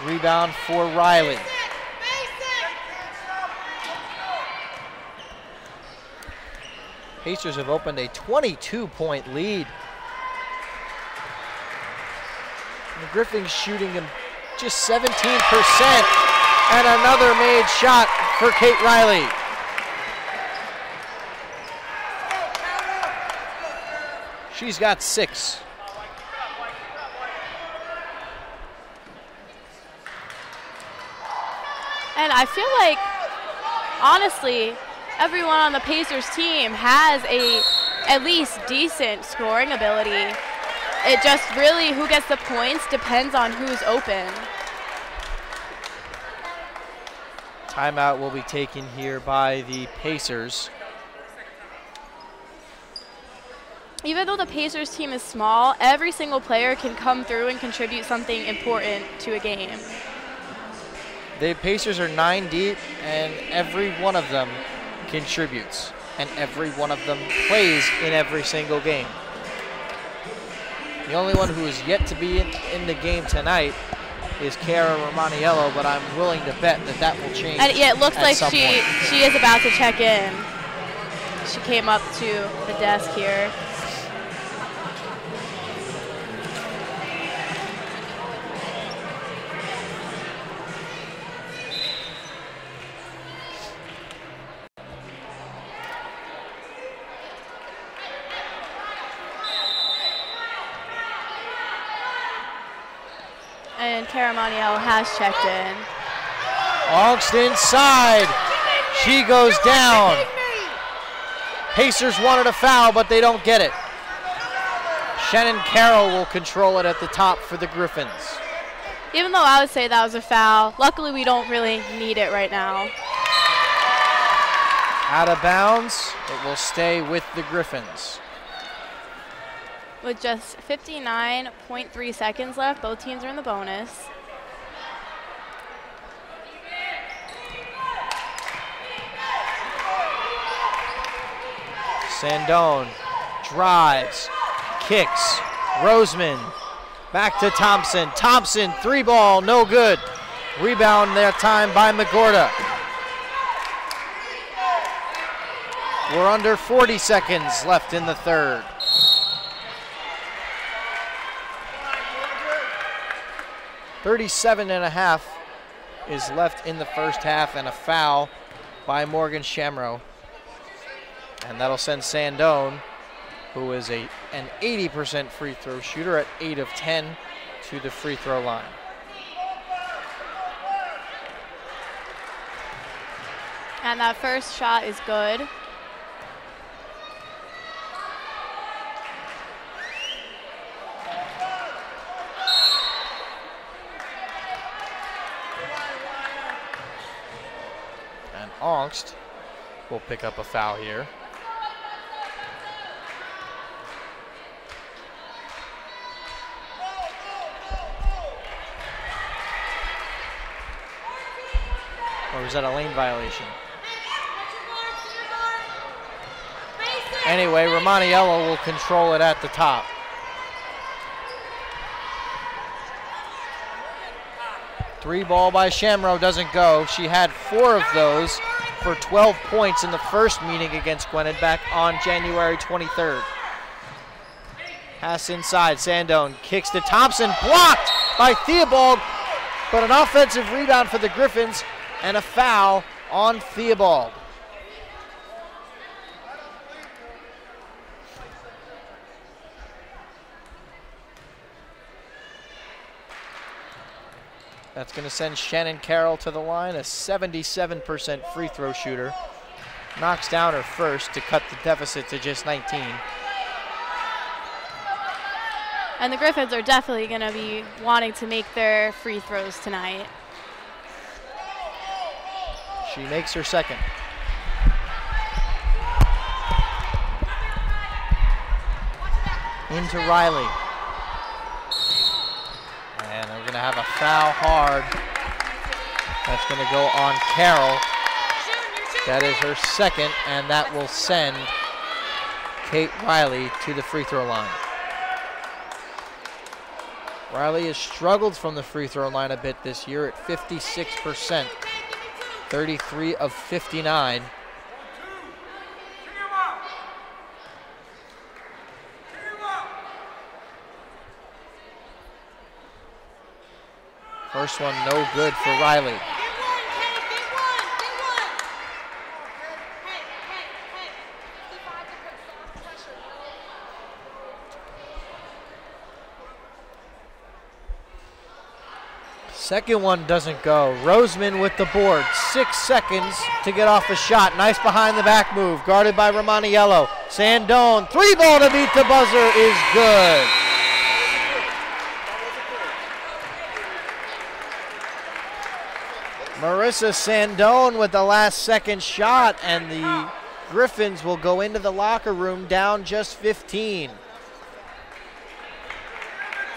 [SPEAKER 7] Rebound for Riley. Pacers have opened a 22-point lead. The Griffins shooting them just 17%. And another made shot for Kate Riley. She's got 6.
[SPEAKER 2] And I feel like, honestly, everyone on the Pacers team has at least decent scoring ability. It just really, who gets the points depends on who's open.
[SPEAKER 7] Timeout will be taken here by the Pacers.
[SPEAKER 2] even though the Pacers team is small, every single player can come through and contribute something important to a game.
[SPEAKER 7] The Pacers are 9 deep, and every one of them contributes, and every one of them plays in every single game. The only one who is yet to be in the game tonight is Cara Romaniello, but I'm willing to bet that that will change.
[SPEAKER 2] And yeah, it looks like
[SPEAKER 7] she
[SPEAKER 2] is about to check in. She came up to the desk here. And Cara Romaniello has checked in.
[SPEAKER 7] Augst inside. She goes down. Pacers wanted a foul, but they don't get it. Shannon Carroll will control it at the top for the Griffins.
[SPEAKER 2] Even though I would say that was a foul, luckily we don't really need it right now.
[SPEAKER 7] Out of bounds, it will stay with the Griffins.
[SPEAKER 2] With just 59.3 seconds left, both teams are in the bonus.
[SPEAKER 7] Sandone drives, kicks, Roseman back to Thompson. Thompson, 3-ball, no good. Rebound that time by Magorda. We're under 40 seconds left in the third. $37.5 is left in the first half, and a foul by Morgan Shamrow. And that'll send Sandone, who is an 80% free throw shooter at 8 of 10, to the free throw line.
[SPEAKER 2] And that first shot is good.
[SPEAKER 7] And Augst will pick up a foul here. Or was that a lane violation? Anyway, Romaniello will control it at the top. Three ball by Shamrow doesn't go. She had 4 of those for 12 points in the first meeting against Gwyned back on January 23rd. Pass inside, Sandone kicks to Thompson, blocked by Theobald, but an offensive rebound for the Griffins and a foul on Theobald. That's going to send Shannon Carroll to the line, a 77% free throw shooter. Knocks down her first to cut the deficit to just 19.
[SPEAKER 2] And the Griffins are definitely going to be wanting to make their free throws tonight.
[SPEAKER 7] She makes her second. Into Riley. And we're going to have a foul hard. That's going to go on Carroll. That is her second, and that will send Kate Riley to the free throw line. Riley has struggled from the free throw line a bit this year at 56%, 33 of 59. First one no good for Riley. Second one doesn't go. Roseman with the board. 6 seconds to get off a shot. Nice behind the back move. Guarded by Romaniello. Sandone. 3-ball to beat the buzzer is good. Marissa Sandone with the last second shot, and the Griffins will go into the locker room down just 15.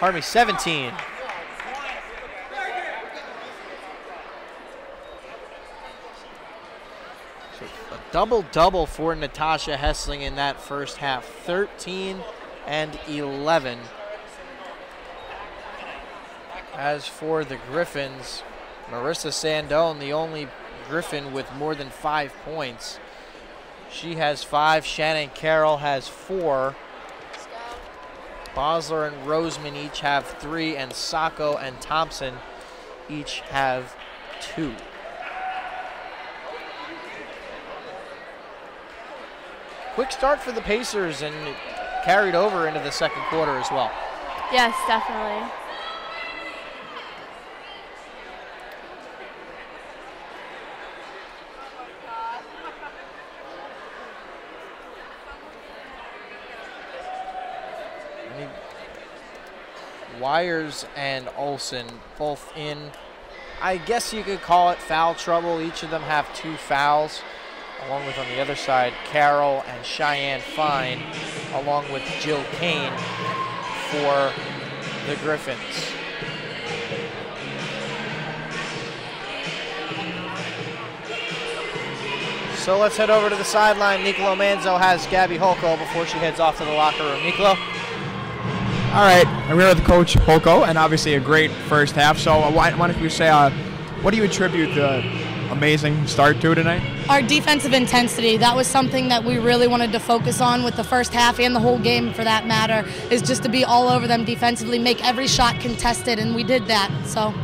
[SPEAKER 7] Pardon me, 17. So a double-double for Natasha Hessling in that first half, 13 and 11. As for the Griffins, Marissa Sandone, the only Griffin with more than 5 points. She has 5. Shannon Carroll has 4. Bosler and Roseman each have 3, and Sacco and Thompson each have 2. Quick start for the Pacers, and it carried over into the second quarter as well.
[SPEAKER 2] Yes, definitely.
[SPEAKER 7] Wires and Olsen both in, I guess you could call it foul trouble. Each of them have 2 fouls, along with on the other side, Carroll and Cheyenne Fine, along with Jill Kane for the Griffins. So let's head over to the sideline. Nicolo Manzo has Gabby Holko before she heads off to the locker room. Nicolo?
[SPEAKER 6] All right, I'm here with Coach Holko, and obviously a great first half. So why don't you say, what do you attribute the amazing start to tonight?
[SPEAKER 8] Our defensive intensity. That was something that we really wanted to focus on with the first half and the whole game for that matter, is just to be all over them defensively, make every shot contested, and we did that. So,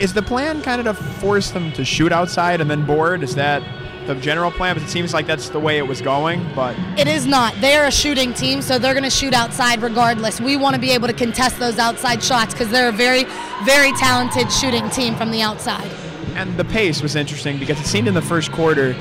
[SPEAKER 6] is the plan kind of to force them to shoot outside and then board? Is that the general plan? But it seems like that's the way it was going, but
[SPEAKER 8] it is not. They are a shooting team, so they're going to shoot outside regardless. We want to be able to contest those outside shots because they're a very, very talented shooting team from the outside.
[SPEAKER 6] And the pace was interesting because it seemed in the first quarter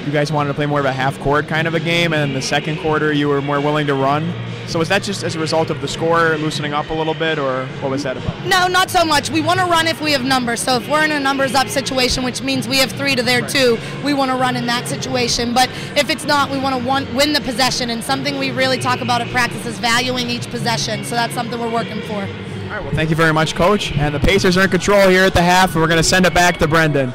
[SPEAKER 6] you guys wanted to play more of a half-court kind of a game, and in the second quarter you were more willing to run. So was that just as a result of the score loosening up a little bit, or what was that about?
[SPEAKER 8] No, not so much. We want to run if we have numbers. So if we're in a numbers up situation, which means we have 3 to their 2, we want to run in that situation. But if it's not, we want to win the possession, and something we really talk about at practice is valuing each possession. So that's something we're working for.
[SPEAKER 6] All right, well, thank you very much, Coach. And the Pacers are in control here at the half, and we're going to send it back to Brendan.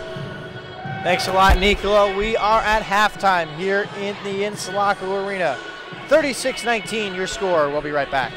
[SPEAKER 7] Thanks a lot, Nicolo. We are at halftime here in the Insulaco Arena. 36-19 your score. We'll be right back.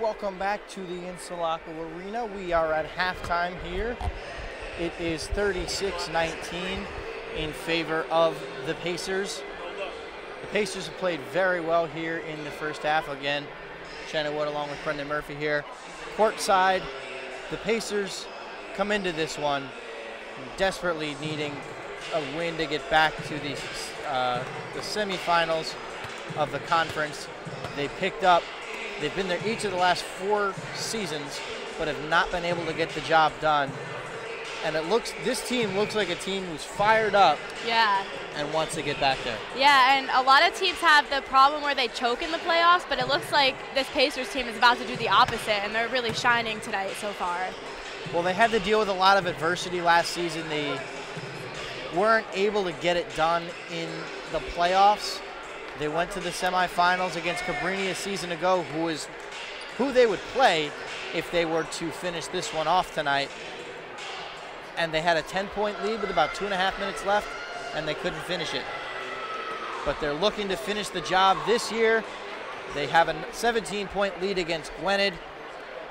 [SPEAKER 7] Welcome back to the Insulaco Arena. We are at halftime here. It is 36-19 in favor of the Pacers. The Pacers have played very well here in the first half. Again, Shannon Wood along with Brendan Murphy here. Courtside, the Pacers come into this one desperately needing a win to get back to the semifinals of the conference. They've been there each of the last 4 seasons, but have not been able to get the job done. And this team looks like a team who's fired up.
[SPEAKER 2] Yeah.
[SPEAKER 7] And wants to get back there.
[SPEAKER 2] Yeah, and a lot of teams have the problem where they choke in the playoffs, but it looks like this Pacers team is about to do the opposite, and they're really shining tonight so far.
[SPEAKER 7] Well, they had to deal with a lot of adversity last season. They weren't able to get it done in the playoffs. They went to the semifinals against Cabrini a season ago, who they would play if they were to finish this one off tonight. And they had a 10-point lead with about 2.5 minutes left, and they couldn't finish it. But they're looking to finish the job this year. They have a 17-point lead against Gwyned,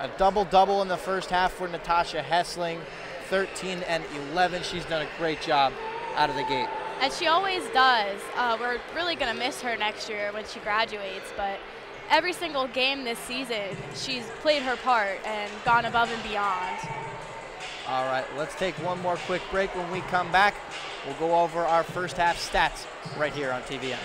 [SPEAKER 7] a double-double in the first half for Natasha Hessling, 13 and 11. She's done a great job out of the gate.
[SPEAKER 2] And she always does. We're really going to miss her next year when she graduates, but every single game this season, she's played her part and gone above and beyond.
[SPEAKER 7] All right, let's take one more quick break. When we come back, we'll go over our first half stats right here on TVM.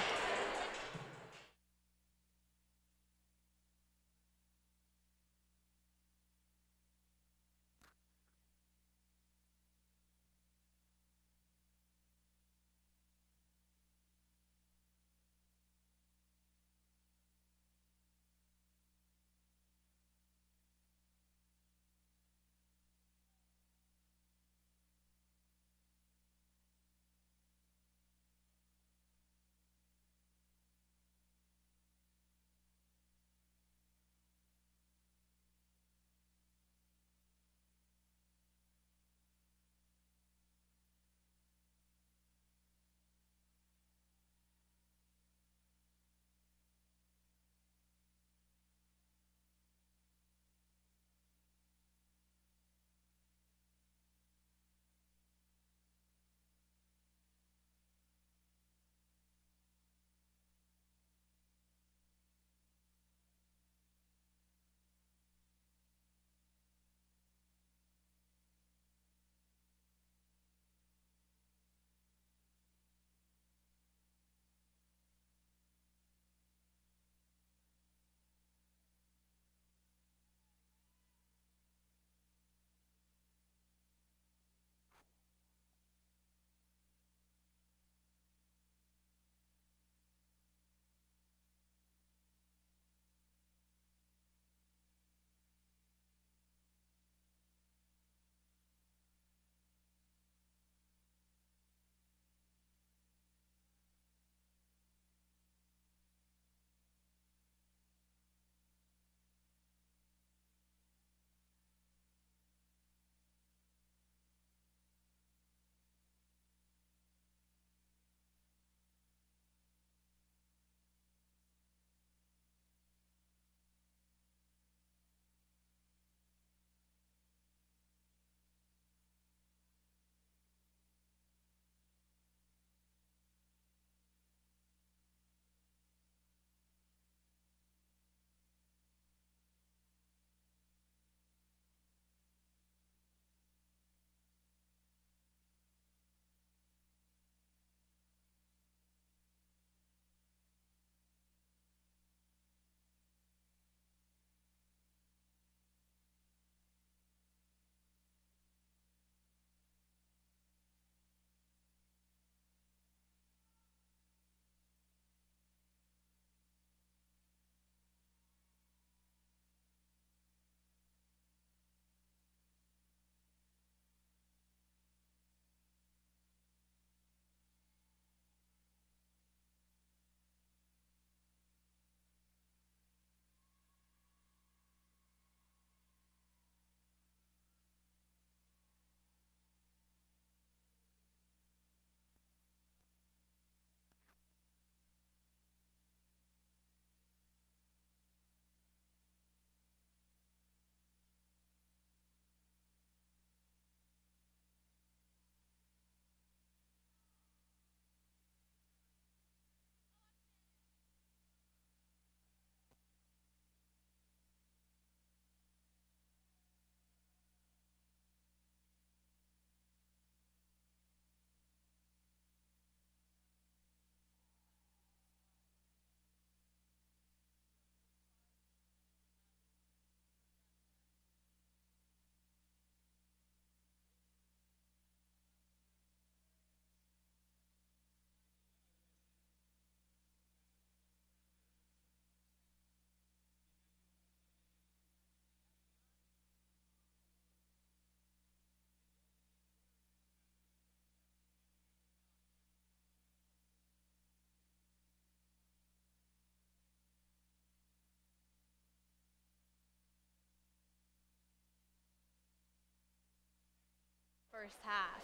[SPEAKER 2] first half.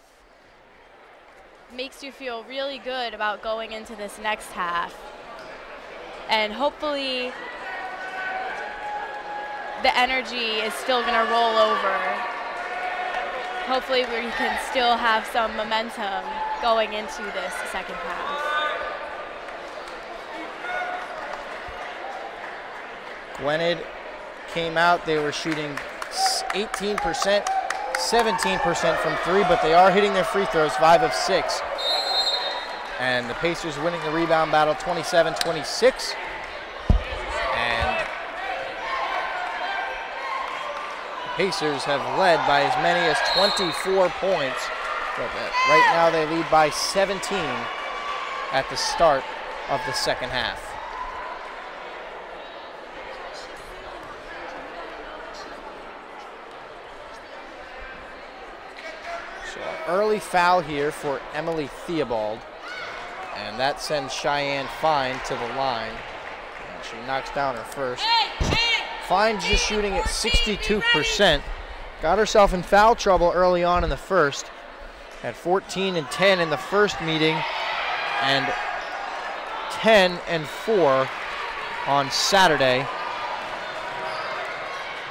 [SPEAKER 2] Makes you feel really good about going into this next half. And hopefully the energy is still going to roll over. Hopefully we can still have some momentum going into this second half.
[SPEAKER 7] Gwyned came out, they were shooting 18%, 17% from 3, but they are hitting their free throws, 5 of 6. And the Pacers winning the rebound battle 27-26. And the Pacers have led by as many as 24 points. But right now they lead by 17 at the start of the second half. So an early foul here for Emily Theobald. And that sends Cheyenne Fine to the line. And she knocks down her first. Fine's just shooting at 62%. Got herself in foul trouble early on in the first. Had 14 and 10 in the first meeting. And 10 and 4 on Saturday.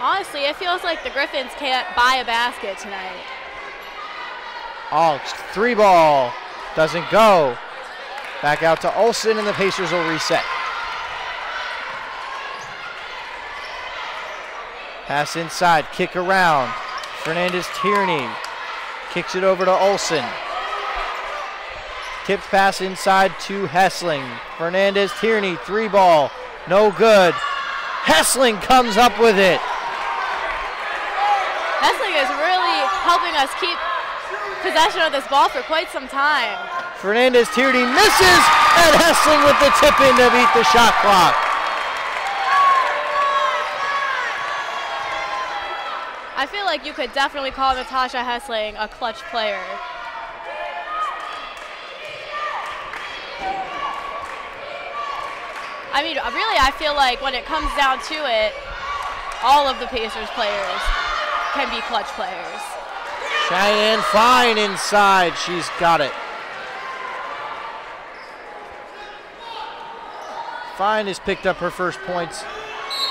[SPEAKER 2] Honestly, it feels like the Griffins can't buy a basket tonight.
[SPEAKER 7] Oh, 3 ball. Doesn't go. Back out to Olsen, and the Pacers will reset. Pass inside, kick around. Fernandez-Tierney kicks it over to Olsen. Tip pass inside to Hessling. Fernandez-Tierney, 3 ball, no good. Hessling comes up with it.
[SPEAKER 2] Hessling is really helping us keep possession of this ball for quite some time.
[SPEAKER 7] Fernandez-Tierney misses, and Hessling with the tip in to beat the shot clock.
[SPEAKER 2] I feel like you could definitely call Natasha Hessling a clutch player. I mean, really, I feel like when it comes down to it, all of the Pacers players can be clutch players.
[SPEAKER 7] Cheyenne Fine inside, she's got it. Fine has picked up her first points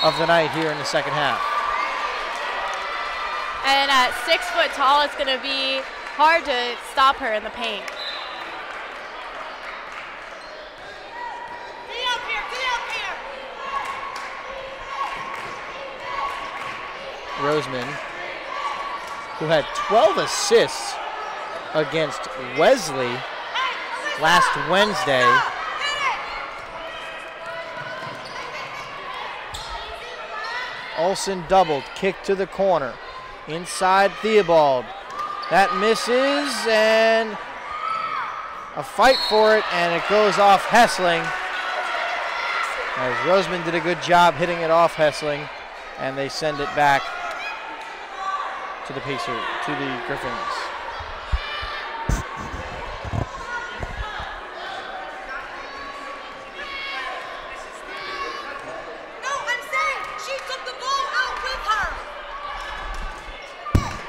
[SPEAKER 7] of the night here in the second half.
[SPEAKER 2] And at 6 foot tall, it's going to be hard to stop her in the paint.
[SPEAKER 4] Get up here, get up here!
[SPEAKER 7] Roseman, who had 12 assists against Wesley last Wednesday. Olsen doubled, kick to the corner. Inside Theobald. That misses, and a fight for it, and it goes off Hessling. As Roseman did a good job hitting it off Hessling, and they send it back to the Pacers, to the Griffins.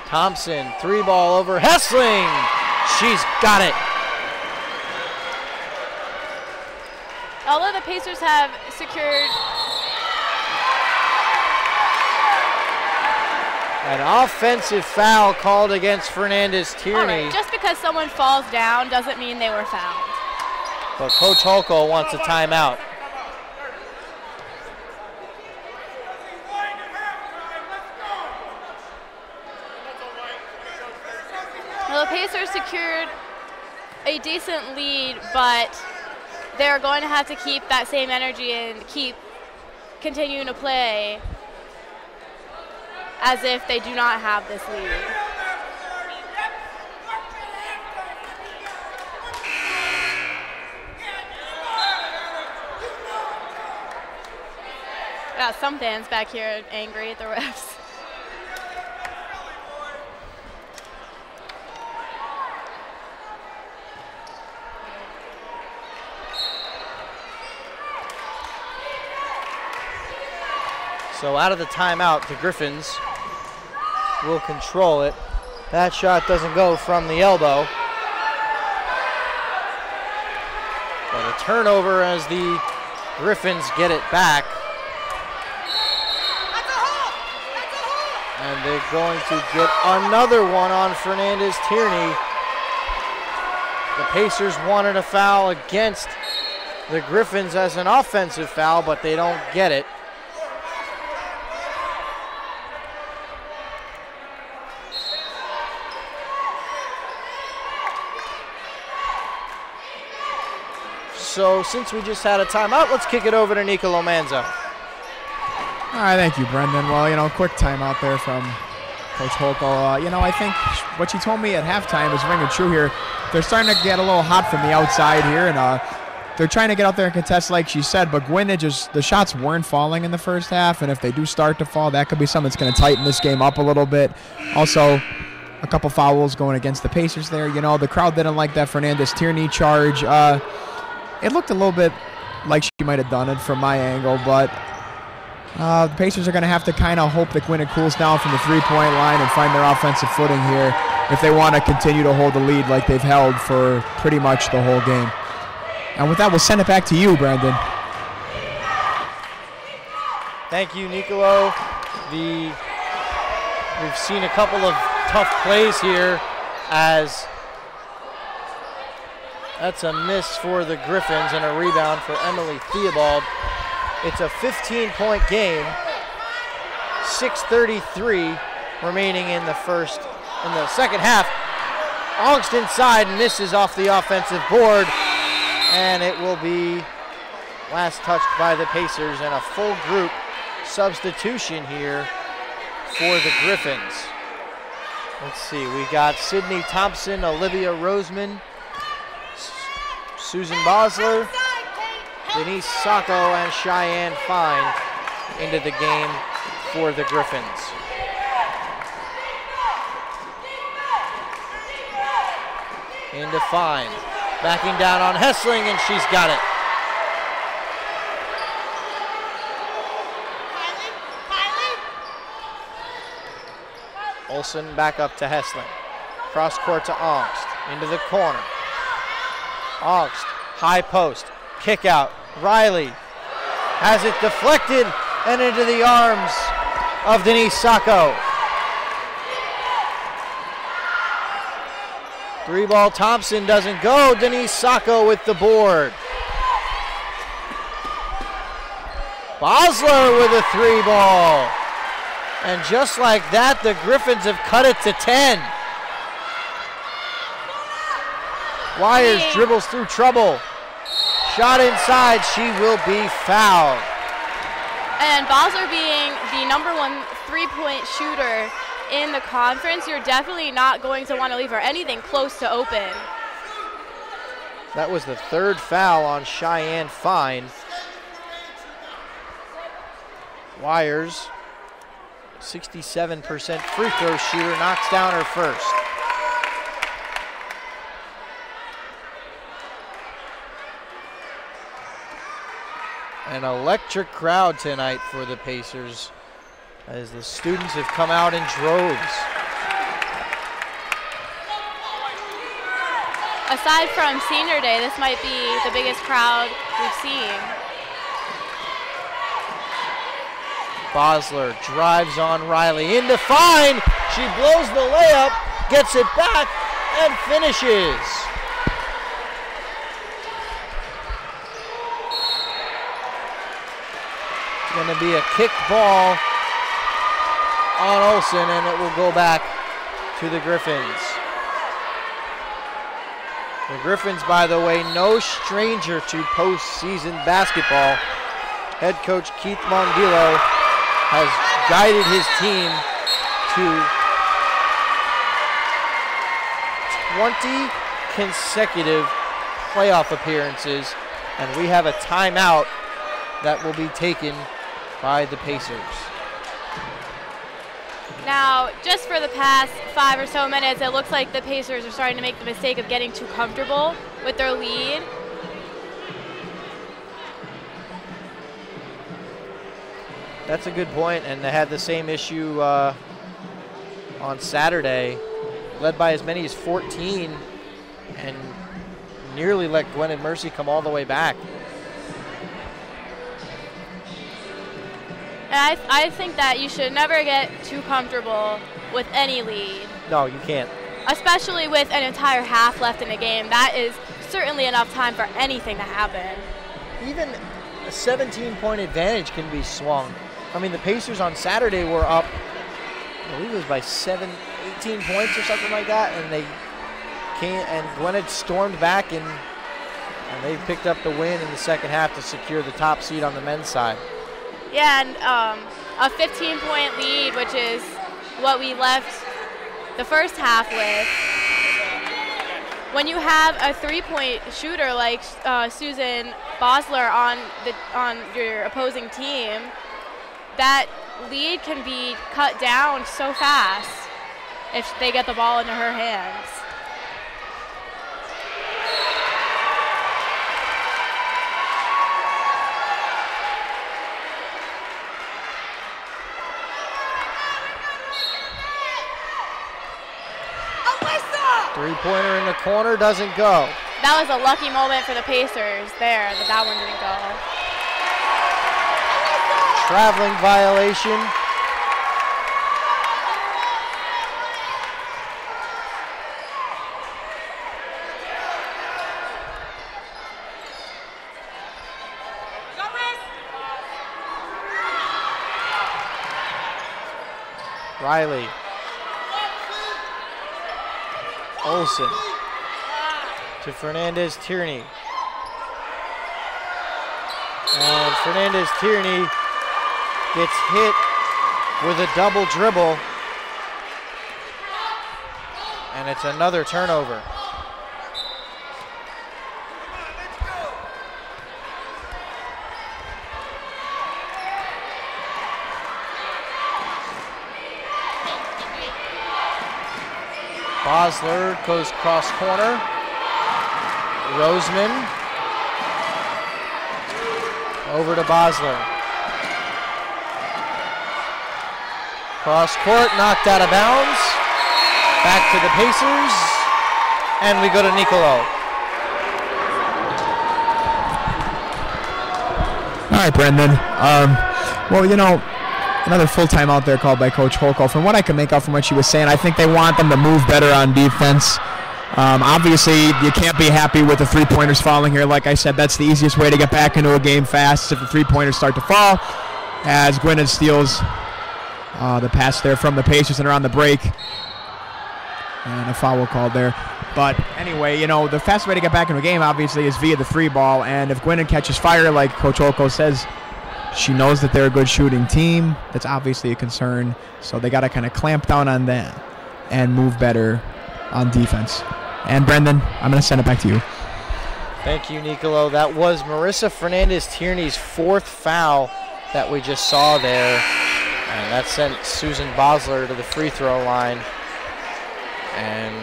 [SPEAKER 7] Thompson, 3 ball over Hessling. She's got it.
[SPEAKER 2] Although the Pacers have secured
[SPEAKER 7] an offensive foul called against Fernandez-Tierney.
[SPEAKER 2] Right, just because someone falls down doesn't mean they were fouled.
[SPEAKER 7] But Coach Holko wants a timeout.
[SPEAKER 2] Well, the Pacers secured a decent lead, but they're going to have to keep that same energy and keep continuing to play as if they do not have this lead. Got some fans back here angry at the refs.
[SPEAKER 7] So out of the timeout, the Griffins will control it That shot doesn't go from the elbow. But a turnover as the Griffins get it back. And they're going to get another one on Fernandez Tierney. The Pacers wanted a foul against the Griffins as an offensive foul, but they don't get it. So since we just had a timeout, let's kick it over to Nicolo Manzo.
[SPEAKER 6] All right, thank you, Brendan. Well, quick timeout there from Coach Holko. I think what you told me at halftime is ringing true here. They're starting to get a little hot from the outside here, and they're trying to get out there and contest like she said, but Gwyned, the shots weren't falling in the first half, and if they do start to fall, that could be something that's going to tighten this game up a little bit. Also, a couple fouls going against the Pacers there. The crowd didn't like that Fernandez Tierney charge. It looked a little bit like she might have done it from my angle, but the Pacers are going to have to kind of hope that Gwyned cools down from the three-point line and find their offensive footing here if they want to continue to hold the lead like they've held for pretty much the whole game. And with that, we'll send it back to you, Brandon.
[SPEAKER 7] Thank you, Nicolo. We've seen a couple of tough plays here as that's a miss for the Griffins and a rebound for Emily Theobald. It's a 15-point game. 6:33 remaining in the second half. Augst inside misses off the offensive board, and it will be last touched by the Pacers and a full group substitution here for the Griffins. Let's see, we got Sydney Thompson, Olivia Roseman, Susan Bosler, Denise Sacco, and Cheyenne Fine into the game for the Griffins. Into Fine, backing down on Hessling, and she's got it. Olsen back up to Hessling. Cross court to Augst, into the corner. Augst, high post, kick out. Riley has it deflected and into the arms of Denise Sacco. Three ball Thompson doesn't go. Denise Sacco with the board. Bosler with a three ball. And just like that, the Griffins have cut it to 10. Wires dribbles through trouble. Shot inside, she will be fouled.
[SPEAKER 2] And Bosler being the #1 three-point shooter in the conference, you're definitely not going to want to leave her anything close to open.
[SPEAKER 7] That was the third foul on Cheyenne Fine. Wires, 67% free throw shooter, knocks down her first. An electric crowd tonight for the Pacers as the students have come out in droves.
[SPEAKER 2] Aside from senior day, this might be the biggest crowd we've seen.
[SPEAKER 7] Bosler drives on Riley into Fine. She blows the layup, gets it back, and finishes. It's going to be a kick ball on Olsen, and it will go back to the Griffins. The Griffins, by the way, no stranger to postseason basketball. Head coach Keith Mondillo has guided his team to 20 consecutive playoff appearances, and we have a timeout that will be taken by the Pacers.
[SPEAKER 2] Now, just for the past 5 or so minutes, it looks like the Pacers are starting to make the mistake of getting too comfortable with their lead.
[SPEAKER 7] That's a good point, and they had the same issue on Saturday led by as many as 14 and nearly let Gwyned Mercy come all the way back.
[SPEAKER 2] And I think that you should never get too comfortable with any lead.
[SPEAKER 7] No, you can't.
[SPEAKER 2] Especially with an entire half left in a game. That is certainly enough time for anything to happen.
[SPEAKER 7] Even a 17-point advantage can be swung. I mean, the Pacers on Saturday were up, I believe it was by 18 points or something like that, and they came, and Gwyned stormed back and they picked up the win in the second half to secure the top seed on the men's side.
[SPEAKER 2] Yeah, and a 15-point lead, which is what we left the first half with. When you have a three-point shooter like Susan Bosler on your opposing team, that lead can be cut down so fast if they get the ball into her hands.
[SPEAKER 7] Three-pointer in the corner doesn't go.
[SPEAKER 2] That was a lucky moment for the Pacers there, that one didn't go.
[SPEAKER 7] Traveling violation. Riley. Olsen to Fernandez-Tierney. And Fernandez-Tierney gets hit with a double dribble. And it's another turnover. Bosler goes cross corner. Roseman over to Bosler. Cross court, knocked out of bounds. Back to the Pacers, and we go to Nicolo.
[SPEAKER 6] All right, Brendan. Well, you know, another full timeout there called by Coach Holkoff. From what I can make out from what she was saying, I think they want them to move better on defense. Obviously, you can't be happy with the three-pointers falling here. Like I said, that's the easiest way to get back into a game fast if the three-pointers start to fall. As Gwyned steals the pass there from the Pacers and are on the break. And a foul called there. But anyway, you know, the fastest way to get back into a game, obviously, is via the free ball. And if Gwyned catches fire, like Coach Holkoff says, she knows that they're a good shooting team. That's obviously a concern. So they got to kind of clamp down on that and move better on defense. And Brendan, I'm going to send it back to you.
[SPEAKER 7] Thank you, Nicolo. That was Marissa Fernandez-Tierney's fourth foul that we just saw there. And that sent Susan Bosler to the free throw line. And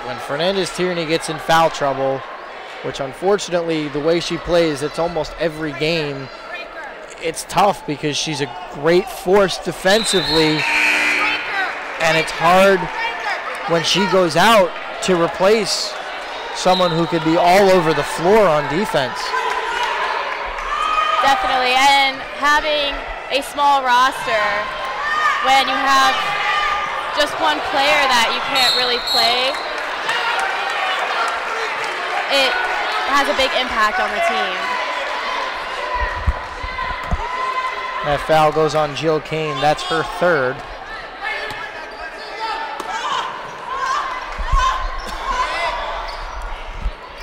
[SPEAKER 7] when Fernandez-Tierney gets in foul trouble, which unfortunately the way she plays, it's almost every game, it's tough because she's a great force defensively, and it's hard when she goes out to replace someone who could be all over the floor on defense.
[SPEAKER 2] Definitely, and having a small roster when you have just one player that you can't really play, it has a big impact on the team.
[SPEAKER 7] That foul goes on Jill Kane. That's her third.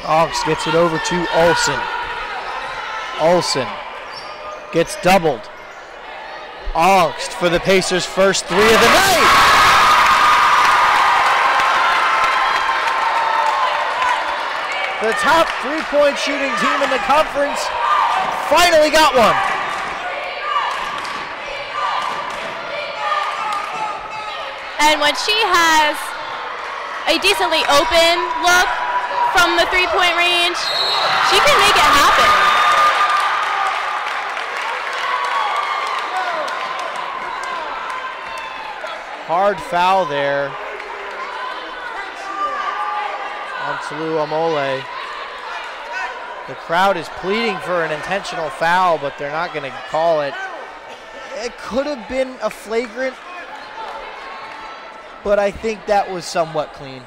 [SPEAKER 7] Ox gets it over to Olsen. Olsen gets doubled. Ox for the Pacers' first three of the night. The top three-point shooting team in the conference finally got one.
[SPEAKER 2] And when she has a decently open look from the three-point range, she can make it happen.
[SPEAKER 7] Hard foul there on Tulu Amole. The crowd is pleading for an intentional foul, but they're not going to call it. It could have been a flagrant, but I think that was somewhat clean.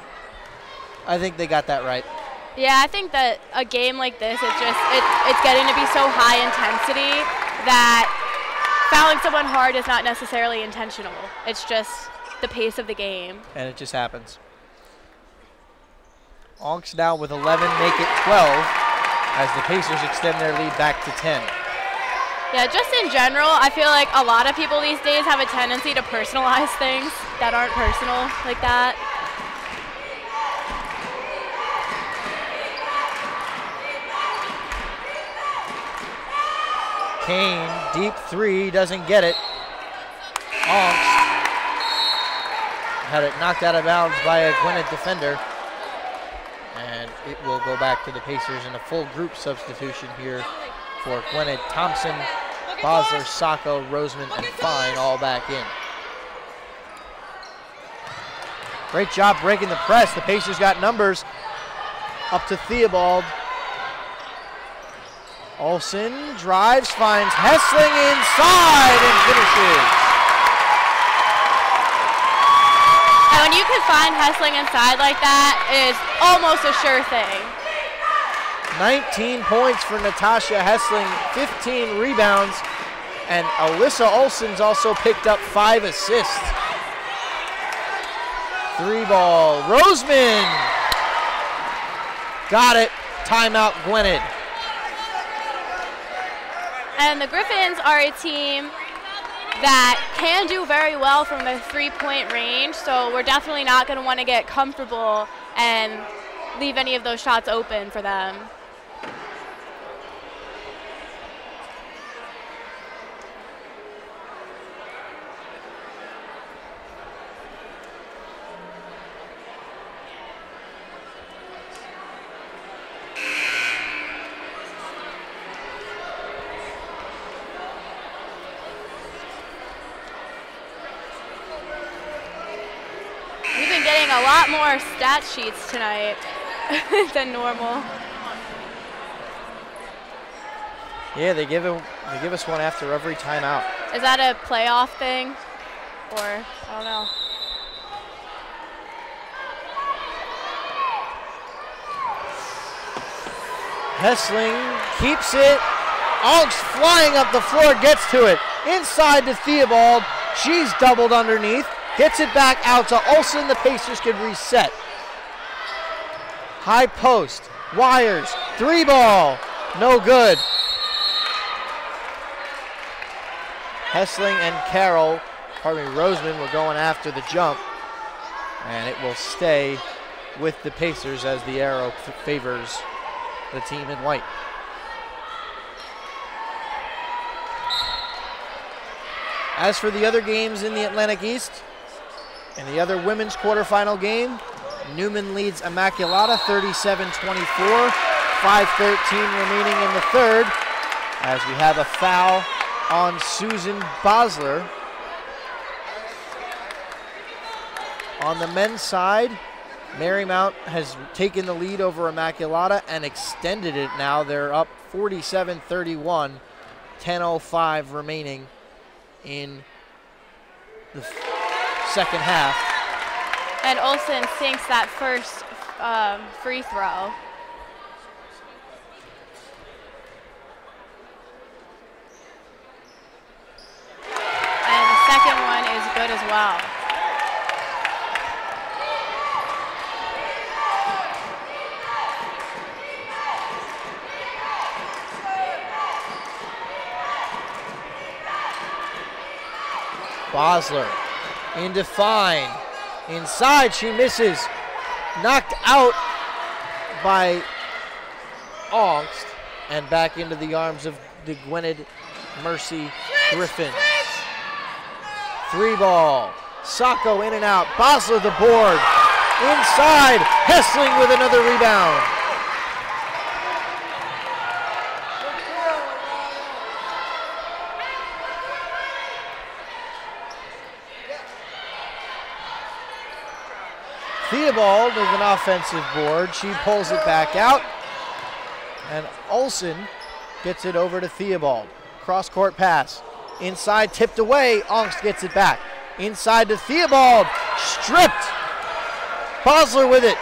[SPEAKER 7] I think they got that right.
[SPEAKER 2] Yeah, I think that a game like this, it's getting to be so high intensity that fouling someone hard is not necessarily intentional. It's just the pace of the game.
[SPEAKER 7] And it just happens. Onks now with 11, make it 12 as the Pacers extend their lead back to 10.
[SPEAKER 2] Yeah, just in general, I feel like a lot of people these days have a tendency to personalize things that aren't personal like that.
[SPEAKER 7] Kane, deep three, doesn't get it. Onks had it knocked out of bounds by a Gwyned defender. And it will go back to the Pacers in a full group substitution here for Gwyned. Thompson, Bosler, Sacco, Roseman, and Fine all back in. Great job breaking the press. The Pacers got numbers up to Theobald. Olsen drives, finds Hessling inside and finishes.
[SPEAKER 2] And when you can find Hessling inside like that, it is almost a sure thing.
[SPEAKER 7] 19 points for Natasha Hessling, 15 rebounds, and Alyssa Olsen's also picked up 5 assists. 3-ball, Roseman. Got it, timeout Gwyned.
[SPEAKER 2] And the Griffins are a team that can do very well from the three-point range, so we're definitely not going to want to get comfortable and leave any of those shots open for them. A lot more stat sheets tonight than normal.
[SPEAKER 7] Yeah, they give us one after every timeout.
[SPEAKER 2] Is that a playoff thing, or I don't know?
[SPEAKER 7] Hessling keeps it. Onks flying up the floor, gets to it. Inside to Theobald. She's doubled underneath. Gets it back out to Olsen. The Pacers can reset. High post. Wires. 3-ball. No good. Hessling and Roseman were going after the jump. And it will stay with the Pacers as the arrow favors the team in white. As for the other games in the Atlantic East, in the other women's quarterfinal game, Newman leads Immaculata 37-24, 5:13 remaining in the third, as we have a foul on Susan Bosler. On the men's side, Marymount has taken the lead over Immaculata and extended it now. They're up 47-31, 10:05 remaining in the second half.
[SPEAKER 2] And Olsen sinks that first free throw. And the second one is good as well.
[SPEAKER 7] Bosler into Fine. Inside, she misses. Knocked out by Onks. And back into the arms of the Gwyned Mercy Griffins. 3-ball. Sacco in and out. Bosler the board. Inside. Hessling with another rebound. Theobald with an offensive board. She pulls it back out. And Olsen gets it over to Theobald. Cross-court pass. Inside, tipped away. Ongst gets it back. Inside to Theobald. Stripped. Bosler with it.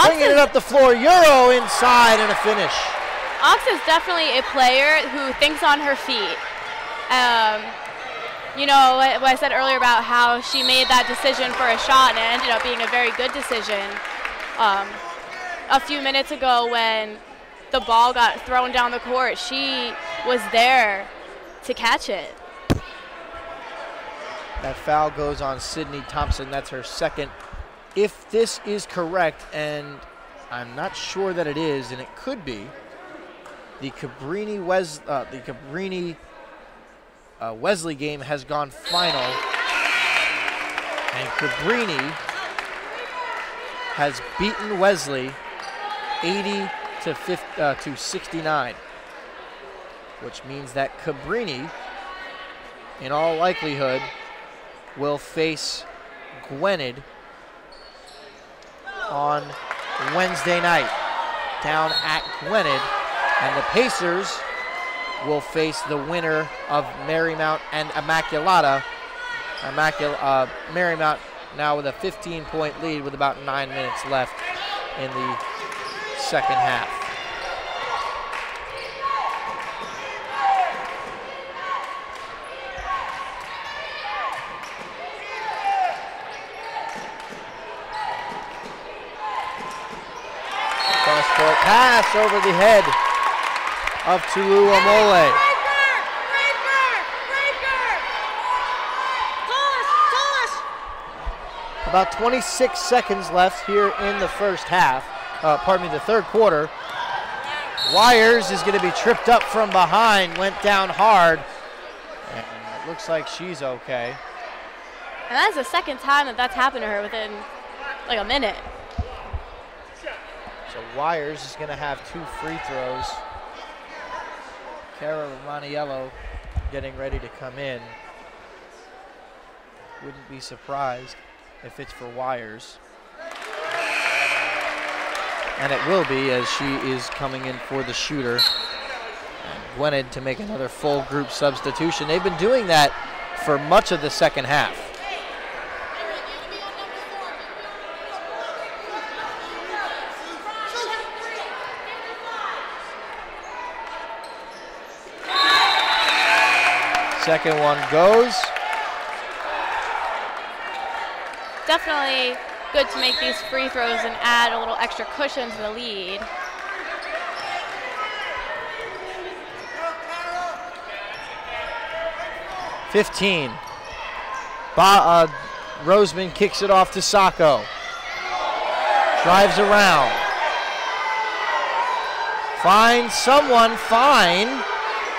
[SPEAKER 7] Bringing it up the floor. Euro inside and a finish.
[SPEAKER 2] Ongst is definitely a player who thinks on her feet. You know, what I said earlier about how she made that decision for a shot and it ended up being a very good decision. A few minutes ago when the ball got thrown down the court, she was there to catch it.
[SPEAKER 7] That foul goes on Sydney Thompson. That's her second. If this is correct, and I'm not sure that it is, and it could be, the Cabrini Wesley game has gone final, and Cabrini has beaten Wesley 80 to 69, which means that Cabrini, in all likelihood, will face Gwyned on Wednesday night down at Gwyned, and the Pacers will face the winner of Marymount and Immaculata. Marymount now with a 15-point lead with about 9 minutes left in the second half. Cross-court pass over the head of Tulu Amole. About 26 seconds left here in the first half. The third quarter. Wires is going to be tripped up from behind, went down hard, and it looks like she's okay.
[SPEAKER 2] And that's the second time that that's happened to her within like a minute.
[SPEAKER 7] So Wires is going to have 2 free throws. Cara Romaniello getting ready to come in. Wouldn't be surprised if it's for Wires. And it will be, as she is coming in for the shooter. And Gwyned to make another full group substitution. They've been doing that for much of the second half. Second one goes.
[SPEAKER 2] Definitely good to make these free throws and add a little extra cushion to the lead.
[SPEAKER 7] $15. Roseman kicks it off to Sacco. Drives around. Finds someone, fine.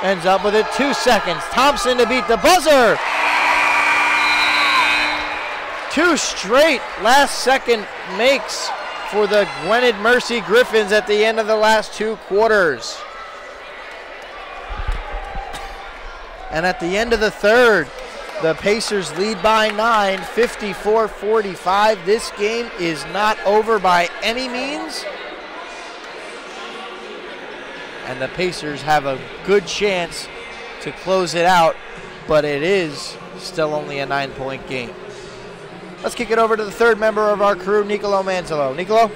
[SPEAKER 7] Ends up with it, 2 seconds. Thompson to beat the buzzer. 2 straight last second makes for the Gwyned Mercy Griffins at the end of the last 2 quarters. And at the end of the third, the Pacers lead by 9, 54-45. This game is not over by any means. And the Pacers have a good chance to close it out, but it is still only a 9-point game. Let's kick it over to the third member of our crew, Nicolo Manzolo. Nicolo?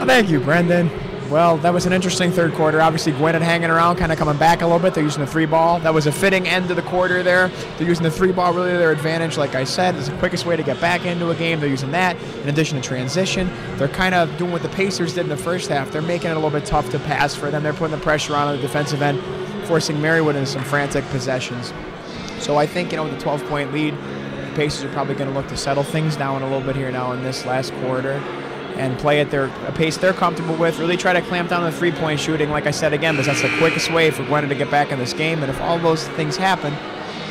[SPEAKER 6] Thank you, Brendan. Well, that was an interesting third quarter. Obviously, Gwyned hanging around, kind of coming back a little bit. They're using the 3-ball. That was a fitting end to the quarter there. They're using the 3-ball really to their advantage. Like I said, it's the quickest way to get back into a game. They're using that in addition to transition. They're kind of doing what the Pacers did in the first half. They're making it a little bit tough to pass for them. They're putting the pressure on the defensive end, forcing Marywood into some frantic possessions. So I think, with the 12-point lead, the Pacers are probably going to look to settle things down a little bit here now in this last quarter and play at a pace they're comfortable with, really try to clamp down the 3-point shooting, like I said again, because that's the quickest way for Gwyned to get back in this game. And if all those things happen,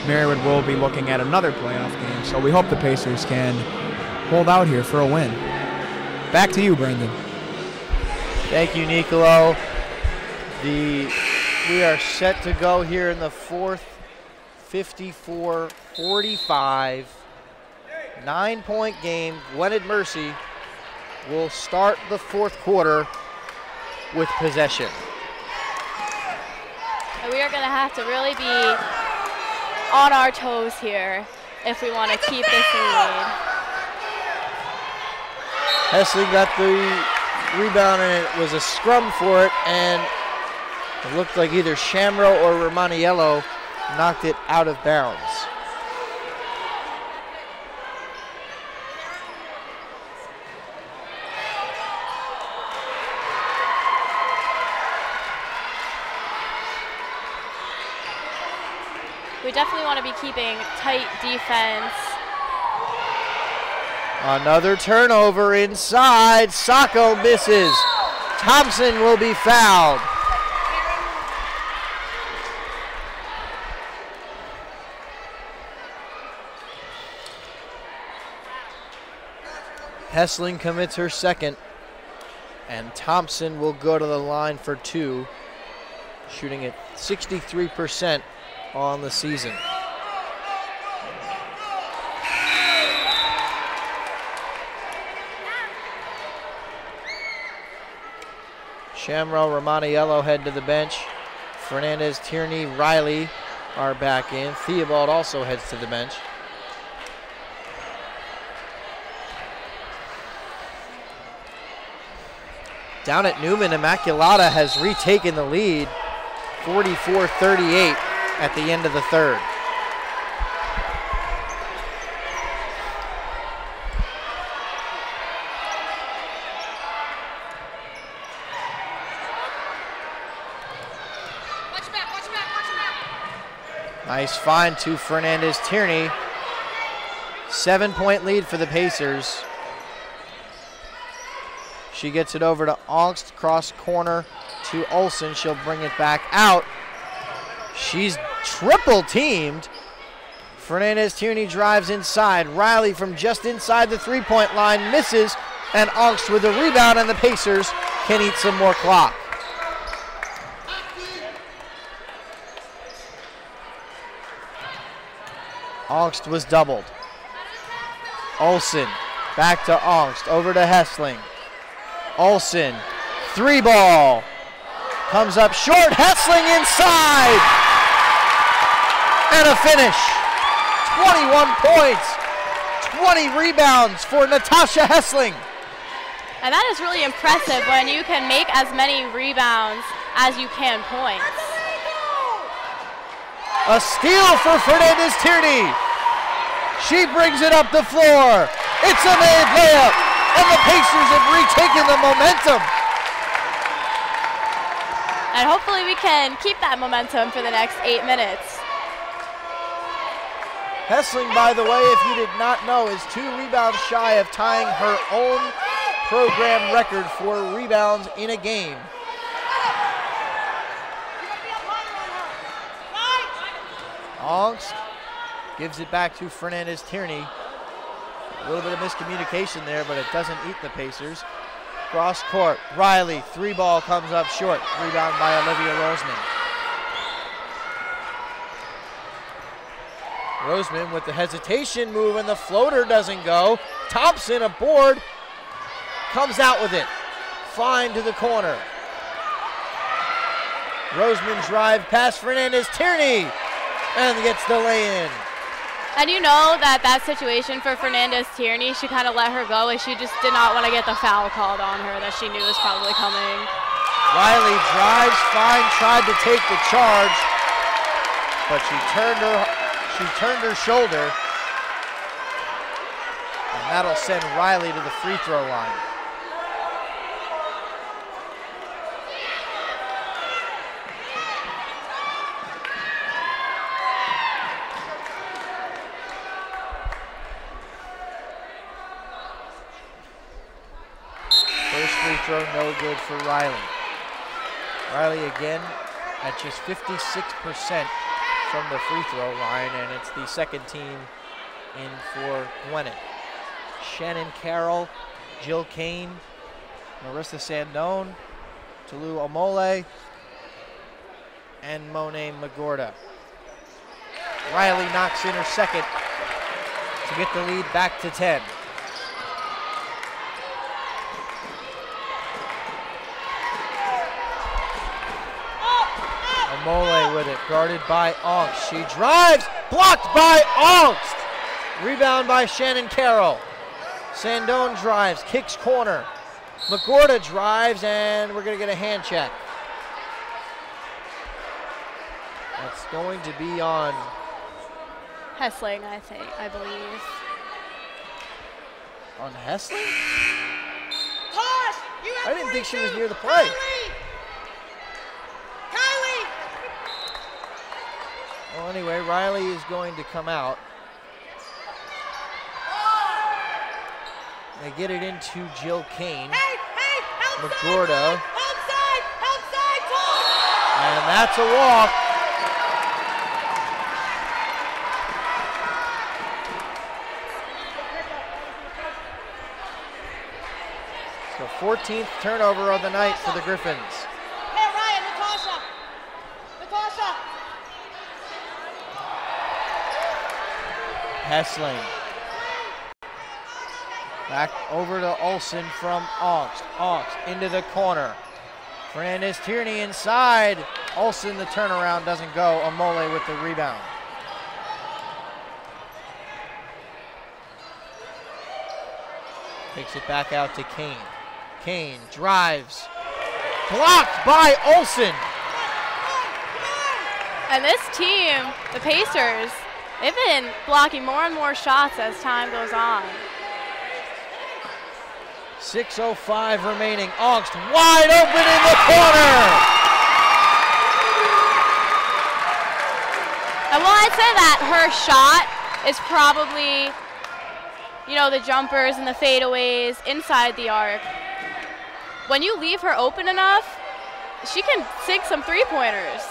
[SPEAKER 6] Marywood will be looking at another playoff game. So we hope the Pacers can hold out here for a win. Back to you, Brendan.
[SPEAKER 7] Thank you, Nicolo. We are set to go here in the fourth, 54-45. 9-point game. Gwyned Mercy will start the fourth quarter with possession.
[SPEAKER 2] And we are going to have to really be on our toes here if we want to keep this lead.
[SPEAKER 7] Hessling got the rebound, and it was a scrum for it, and it looked like either Shamro or Romaniello knocked it out of bounds.
[SPEAKER 2] We definitely want to be keeping tight defense.
[SPEAKER 7] Another turnover inside. Sacco misses. Thompson will be fouled. Hessling commits her second, and Thompson will go to the line for 2, shooting at 63% on the season. Shamro, Romaniello head to the bench. Fernandez, Tierney, Riley are back in. Theobald also heads to the bench. Down at Newman, Immaculata has retaken the lead, 44-38 at the end of the third. Nice find to Fernandez Tierney. 7-point lead for the Pacers. She gets it over to Ongst, cross corner to Olsen. She'll bring it back out. She's triple teamed. Fernandez Tierney drives inside. Riley from just inside the 3-point line misses, and Ongst with a rebound, and the Pacers can eat some more clock. Ongst was doubled. Olsen back to Ongst, over to Hessling. Olsen, 3-ball. Comes up short, Hessling inside. And a finish. 21 points, 20 rebounds for Natasha Hessling.
[SPEAKER 2] And that is really impressive when you can make as many rebounds as you can points.
[SPEAKER 7] A steal for Fernandez Tierney. She brings it up the floor. It's a made layup, and the Pacers have retaken the momentum.
[SPEAKER 2] And hopefully we can keep that momentum for the next 8 minutes.
[SPEAKER 7] Hessling, by the way, if you did not know, is 2 rebounds shy of tying her own program record for rebounds in a game. Ongst gives it back to Fernandez Tierney. A little bit of miscommunication there, but it doesn't eat the Pacers. Cross court, Riley, 3-ball comes up short. Rebound by Olivia Roseman. Roseman with the hesitation move, and the floater doesn't go. Thompson aboard, comes out with it. Fine to the corner. Roseman drive past Fernandez Tierney, and gets the lay-in.
[SPEAKER 2] And you know that situation for Fernandez Tierney, she kind of let her go, and she just did not want to get the foul called on her that she knew was probably coming.
[SPEAKER 7] Riley drives, fine, tried to take the charge, but she turned her shoulder, and that'll send Riley to the free throw line. First free throw, no good for Riley. Riley again at just 56% from the free throw line, and it's the second team in for Gwyned. Shannon Carroll, Jill Kane, Marissa Sandone, Tulu Omole, and Monet Magorda. Riley knocks in her second. to get the lead back to 10. Mole with it, guarded by Ongst. She drives, blocked by Ongst. Rebound by Shannon Carroll. Sandone drives, kicks corner. McGorda drives, and we're going to get a hand check. That's going to be on
[SPEAKER 2] Hessling, I believe.
[SPEAKER 7] On Hessling?
[SPEAKER 4] Tosh, you have
[SPEAKER 7] I didn't think she was
[SPEAKER 4] 42.
[SPEAKER 7] near the play.
[SPEAKER 4] Kylie!
[SPEAKER 7] Well, anyway, Riley is going to come out. They get it into Jill Kane.
[SPEAKER 4] Hey, outside!
[SPEAKER 7] McGorda.
[SPEAKER 4] Outside, Tosh!
[SPEAKER 7] And that's a walk. So 14th turnover of the night for the Griffins.
[SPEAKER 4] Hey, Ryan, Natasha!
[SPEAKER 7] Hessling. Back over to Olsen from Ongst. Ongst into the corner. Fernandez Tierney inside. Olsen, the turnaround doesn't go. Amole with the rebound. Takes it back out to Kane. Kane drives. Blocked by Olsen.
[SPEAKER 2] And this team, the Pacers, they've been blocking more and more shots as time goes on.
[SPEAKER 7] 6:05 remaining. Ongst wide open in the corner.
[SPEAKER 2] And while I'd say that her shot is probably, you know, the jumpers and the fadeaways inside the arc, when you leave her open enough, she can sink some three-pointers.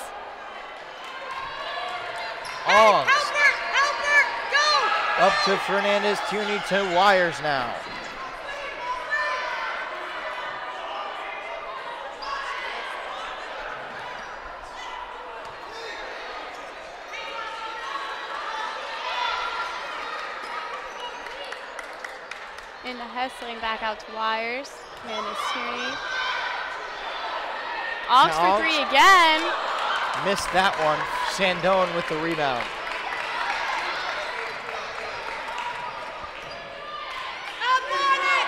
[SPEAKER 7] Ongst
[SPEAKER 4] Help her, go!
[SPEAKER 7] up to Fernandez Tierney to Wires now.
[SPEAKER 2] Into Hessling, back out to Wires. Fernandez Tierney. Ongst for
[SPEAKER 7] Ongst.
[SPEAKER 2] three again.
[SPEAKER 7] Missed that one. Sandone with the rebound.
[SPEAKER 4] Up on it!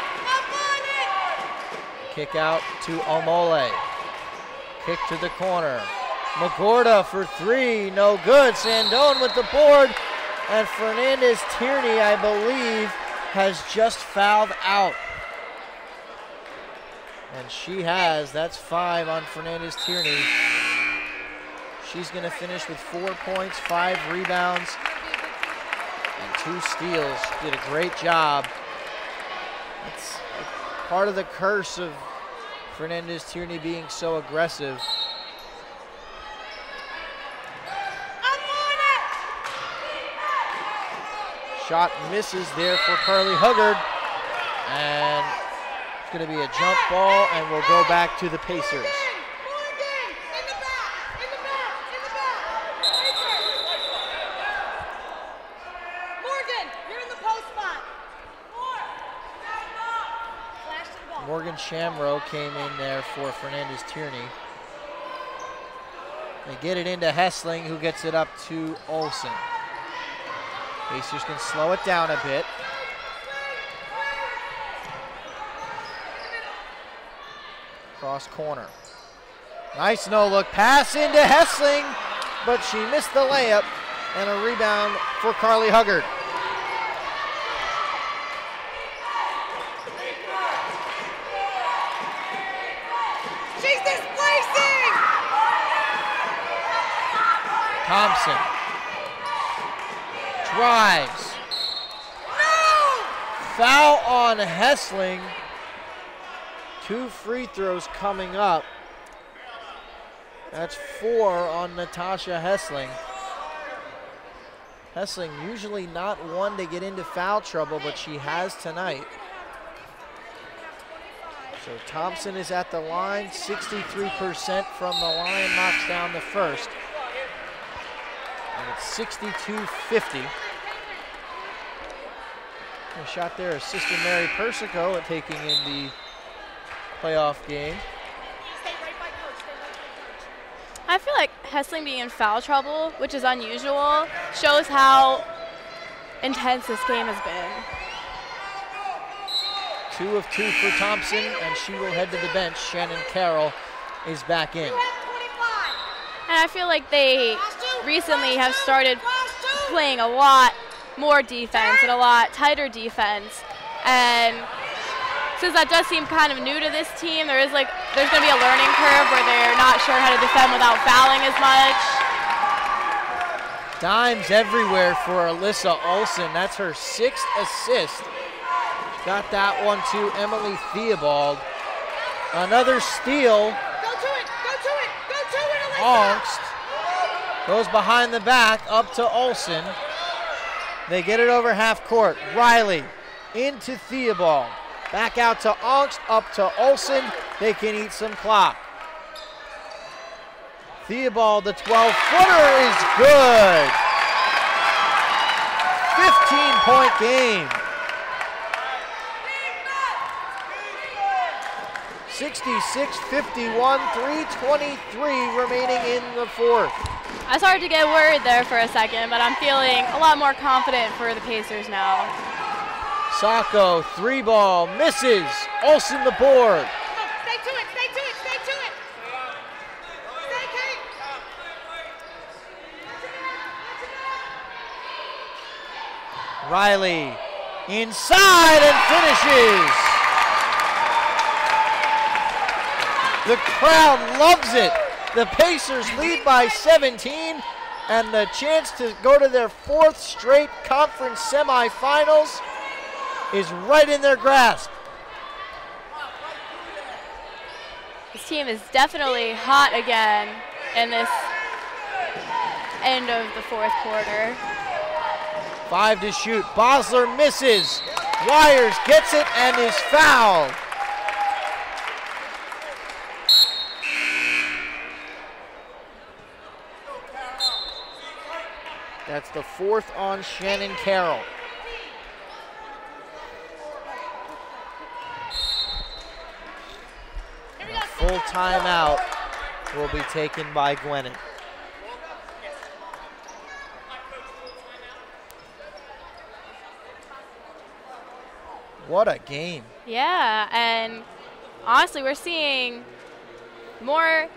[SPEAKER 7] Kick out to Omole. Kick to the corner. Magorda for three, no good. Sandone with the board. And Fernandez Tierney, I believe, has just fouled out. And she has. That's 5 on Fernandez Tierney. She's going to finish with 4 points, 5 rebounds, and 2 steals. She did a great job. That's part of the curse of Fernandez Tierney being so aggressive. Shot misses there for Carly Huggard. And it's going to be a jump ball, and we'll go back to the Pacers. Morgan Shamrow came in there for Fernandez Tierney. They get it into Hessling, who gets it up to Olsen. Pacers can slow it down a bit. Cross corner. Nice no-look pass into Hessling, but she missed the layup, and a rebound for Carly Huggard.
[SPEAKER 4] She's displacing!
[SPEAKER 7] Thompson drives.
[SPEAKER 4] No!
[SPEAKER 7] Foul on Hessling. 2 free throws coming up. That's 4 on Natasha Hessling. Hessling usually not one to get into foul trouble, but she has tonight. So Thompson is at the line, 63% from the line, knocks down the first. And it's 62-50. A shot there, Sister Mary Persico taking in the playoff game.
[SPEAKER 2] I feel like Hessling being in foul trouble, which is unusual, shows how intense this game has been.
[SPEAKER 7] 2 of 2 for Thompson, and she will head to the bench. Shannon Carroll is back in.
[SPEAKER 2] And I feel like they recently have started playing a lot more defense and a lot tighter defense. And since that does seem kind of new to this team, there's going to be a learning curve where they're not sure how to defend without fouling as much.
[SPEAKER 7] Dimes everywhere for Alyssa Olsen. That's her 6th assist. Got that one to Emily Theobald. Another steal.
[SPEAKER 4] Go to it, Alyssa.
[SPEAKER 7] Ongst goes behind the back up to Olsen. They get it over half court. Riley into Theobald. Back out to Ongst, up to Olsen. They can eat some clock. Theobald, the 12-footer is good. 15-point game. 66-51, 3:23 remaining in the fourth.
[SPEAKER 2] I started to get worried there for a second, but I'm feeling a lot more confident for the Pacers now.
[SPEAKER 7] Sacco, 3-ball, misses. Olsen the board.
[SPEAKER 4] Stay to it, stay to it, stay to it. Stay, Kate.
[SPEAKER 7] Riley inside and finishes. The crowd loves it. The Pacers lead by 17 and the chance to go to their 4th straight conference semifinals is right in their grasp.
[SPEAKER 2] This team is definitely hot again in this end of the fourth quarter.
[SPEAKER 7] 5 to shoot. Bosler misses. Wires gets it and is fouled. That's the 4th on Shannon Carroll. A full timeout will be taken by Gwyned. What a game.
[SPEAKER 2] Yeah, and honestly, we're seeing a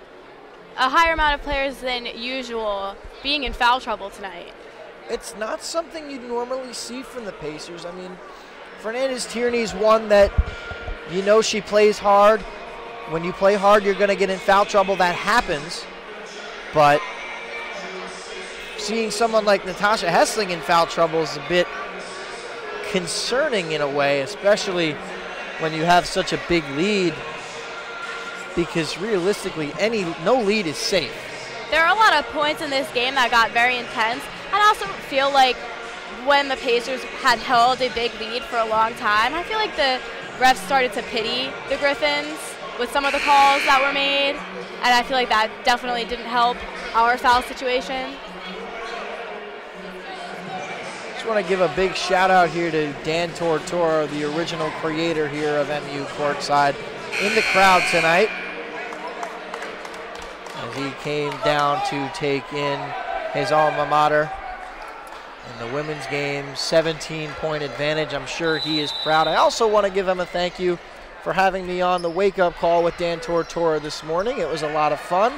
[SPEAKER 2] higher amount of players than usual being in foul trouble tonight.
[SPEAKER 7] It's not something you normally see from the Pacers. I mean, Fernandez Tierney's one that she plays hard. When you play hard, you're going to get in foul trouble. That happens. But seeing someone like Natasha Hessling in foul trouble is a bit concerning in a way, especially when you have such a big lead, because realistically, no lead is safe.
[SPEAKER 2] There are a lot of points in this game that got very intense. And I also feel like when the Pacers had held a big lead for a long time, I feel like the refs started to pity the Griffins with some of the calls that were made. And I feel like that definitely didn't help our foul situation.
[SPEAKER 7] Just want to give a big shout out here to Dan Tortora, the original creator here of MU Courtside, in the crowd tonight, as he came down to take in his alma mater in the women's game. 17-point advantage. I'm sure he is proud. I also want to give him a thank you for having me on the wake-up call with Dan Tortora this morning. It was a lot of fun.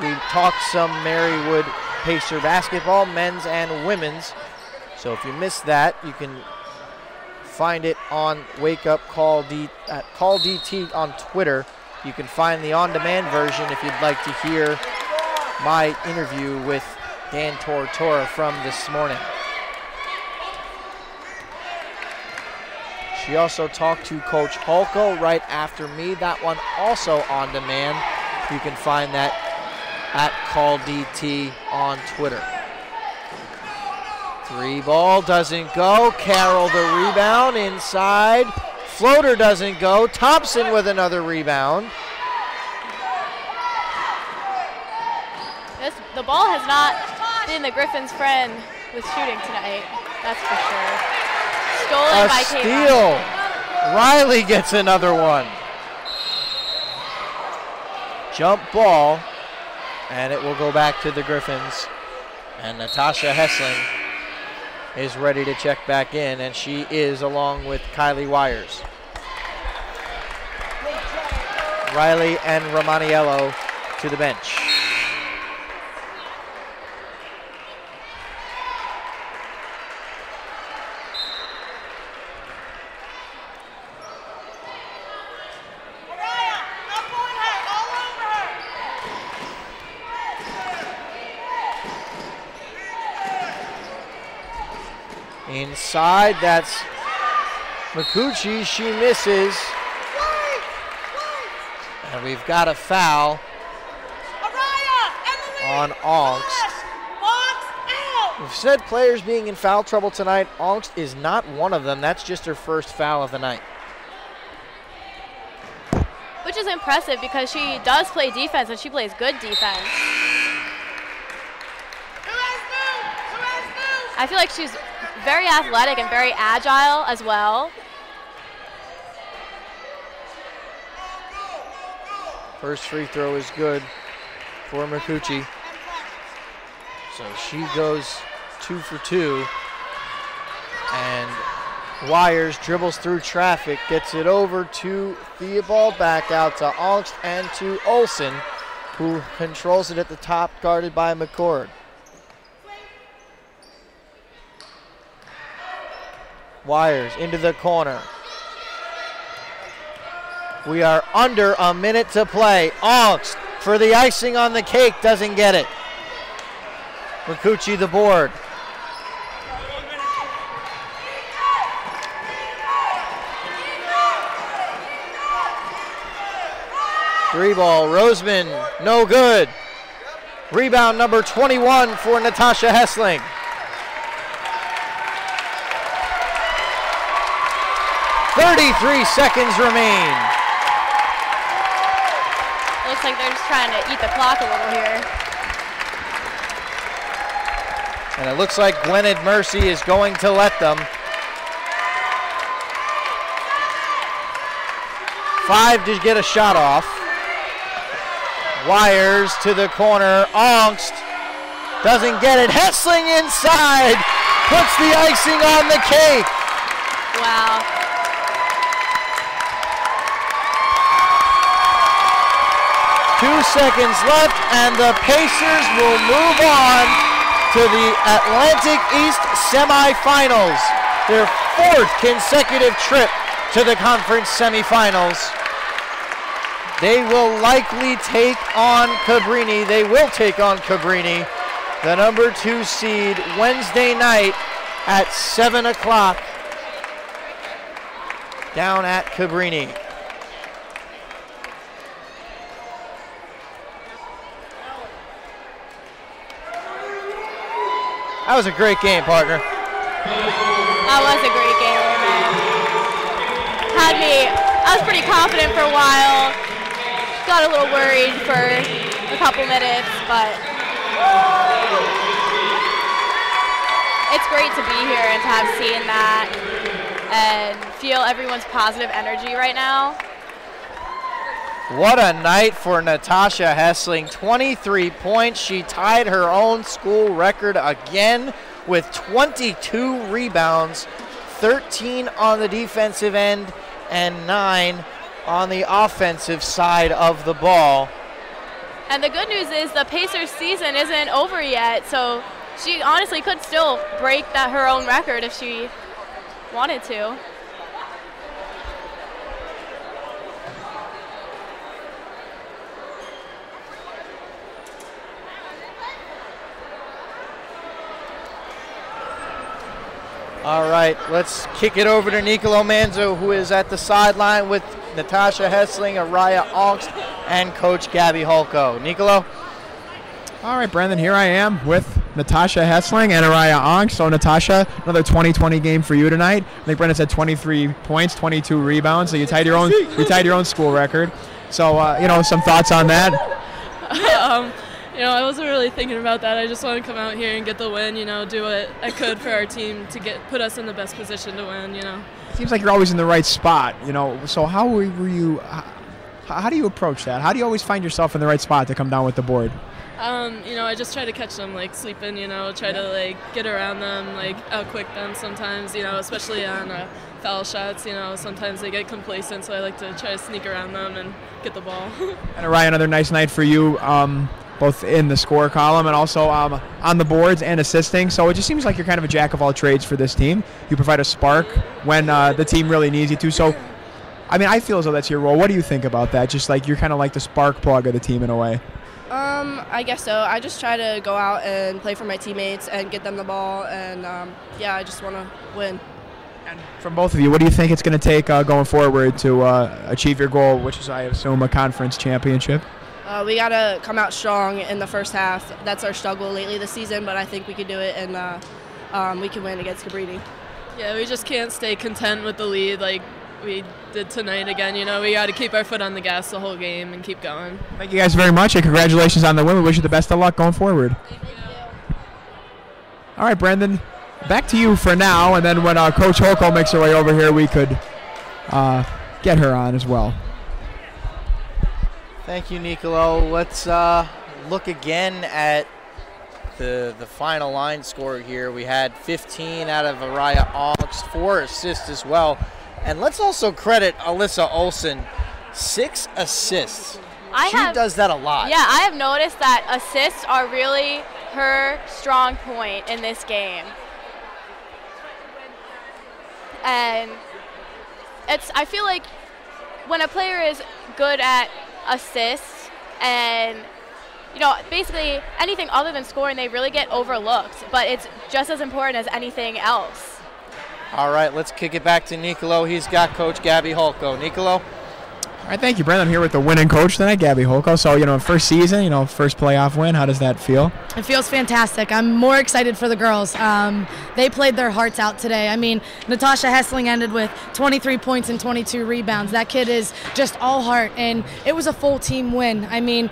[SPEAKER 7] We talked some Marywood Pacer basketball, men's and women's. So if you missed that, you can find it on Wake Up Call DT on Twitter. You can find the on-demand version if you'd like to hear my interview with Dan Tortora from this morning. She also talked to Coach Holko right after me. That one also on demand. You can find that at Call DT on Twitter. 3-ball doesn't go. Carroll the rebound inside. Floater doesn't go. Thompson with another rebound.
[SPEAKER 2] The ball has not been the Griffins' friend with shooting tonight, that's for sure. Stolen by
[SPEAKER 7] steal.
[SPEAKER 2] Kayla.
[SPEAKER 7] Riley gets another one. Jump ball, and it will go back to the Griffins. And Natasha Hessling is ready to check back in, and she is, along with Kylie Wires. Riley and Romaniello to the bench. Inside, that's Mikuchi, she misses. And we've got a foul on Ongst. We've said players being in foul trouble tonight. Ongst is not one of them. That's just her first foul of the night.
[SPEAKER 2] Which is impressive because she does play defense and she plays good defense. I feel like she's very athletic and very agile as well.
[SPEAKER 7] First free throw is good for Mikuchi. So she goes 2 for 2. And Wires dribbles through traffic, gets it over to Theobald, back out to Ongst and to Olsen, who controls it at the top, guarded by McCord. Wires into the corner. We are under a minute to play. Ongst for the icing on the cake, doesn't get it. Mikuchi the board. Three ball, Roseman, no good. Rebound number 21 for Natasha Hessling. .33 seconds remain.
[SPEAKER 2] Looks like they're just trying to eat the clock a little here.
[SPEAKER 7] And it looks like Gwyned Mercy is going to let them. 5 to get a shot off. Wires to the corner. Ongst doesn't get it. Hessling inside. Puts the icing on the cake.
[SPEAKER 2] Wow.
[SPEAKER 7] Two seconds left, and the Pacers will move on to the Atlantic East semifinals. Their 4th consecutive trip to the conference semifinals. They will likely take on Cabrini. They will take on Cabrini, the number 2 seed, Wednesday night at 7 o'clock down at Cabrini. That was a great game, partner.
[SPEAKER 2] That was a great game. I was pretty confident for a while. Got a little worried for a couple minutes, but it's great to be here and to have seen that and feel everyone's positive energy right now.
[SPEAKER 7] What a night for Natasha Hessling. 23 points. She tied her own school record again with 22 rebounds, 13 on the defensive end and 9 on the offensive side of the ball.
[SPEAKER 2] And the good news is the Pacers season isn't over yet, so she honestly could still break her own record if she wanted to.
[SPEAKER 7] All right, let's kick it over to Nicolo Manzo, who is at the sideline with Natasha Hessling, Araya Ongst, and Coach Gabby Holko. Nicolo?
[SPEAKER 6] All right, Brandon, here I am with Natasha Hessling and Araya Ongst. So, Natasha, another 20-20 game for you tonight. I think Brandon said 23 points, 22 rebounds. So you tied your own school record. So, some thoughts on that?
[SPEAKER 9] You know, I wasn't really thinking about that. I just wanted to come out here and get the win, you know, do what I could for our team to put us in the best position to win, you know.
[SPEAKER 6] It seems like you're always in the right spot, you know. So how were you, how do you approach that? How do you always find yourself in the right spot to come down with the board?
[SPEAKER 9] You know, I just try to catch them, like, sleeping, you know, try to, like, get around them, like, out-quick them sometimes, you know, especially on foul shots, you know. Sometimes they get complacent, so I like to try to sneak around them and get the ball.
[SPEAKER 6] And Ryan, another nice night for you, both in the score column and also on the boards and assisting. So it just seems like you're kind of a jack of all trades for this team. You provide a spark when the team really needs you to. So, I mean, I feel as though that's your role. What do you think about that? Just like you're kind of like the spark plug of the team in a way.
[SPEAKER 10] I guess so. I just try to go out and play for my teammates and get them the ball, and yeah, I just want to win.
[SPEAKER 6] And from both of you, what do you think it's going to take going forward to achieve your goal, which is, I assume, a conference championship?
[SPEAKER 10] We got to come out strong in the first half. That's our struggle lately this season, but I think we can do it, and we can win against Cabrini.
[SPEAKER 9] Yeah, we just can't stay content with the lead like we did tonight again. You know, we got to keep our foot on the gas the whole game and keep going.
[SPEAKER 6] Thank you guys very much, and congratulations on the win. We wish you the best of luck going forward.
[SPEAKER 10] Thank you.
[SPEAKER 6] All right, Brendan, back to you for now, and then when Coach Holko makes her way over here, we could get her on as well.
[SPEAKER 7] Thank you, Nicolo. Let's look again at the final line score here. We had 15 out of Araya Onyx, 4 assists as well. And let's also credit Alyssa Olson, 6 assists. She does that a lot.
[SPEAKER 2] Yeah, I have noticed that assists are really her strong point in this game. And I feel like when a player is good at assists and, you know, basically anything other than scoring, they really get overlooked. But it's just as important as anything else.
[SPEAKER 7] All right, let's kick it back to Nicolo. He's got Coach Gabby Holko. Nicolo?
[SPEAKER 6] All right, thank you, Brendan. I'm here with the winning coach tonight, Gabby Holko. So, you know, first season, you know, first playoff win. How does that feel?
[SPEAKER 8] It feels fantastic. I'm more excited for the girls. They played their hearts out today. I mean, Natasha Hessling ended with 23 points and 22 rebounds. That kid is just all heart, and it was a full team win. I mean,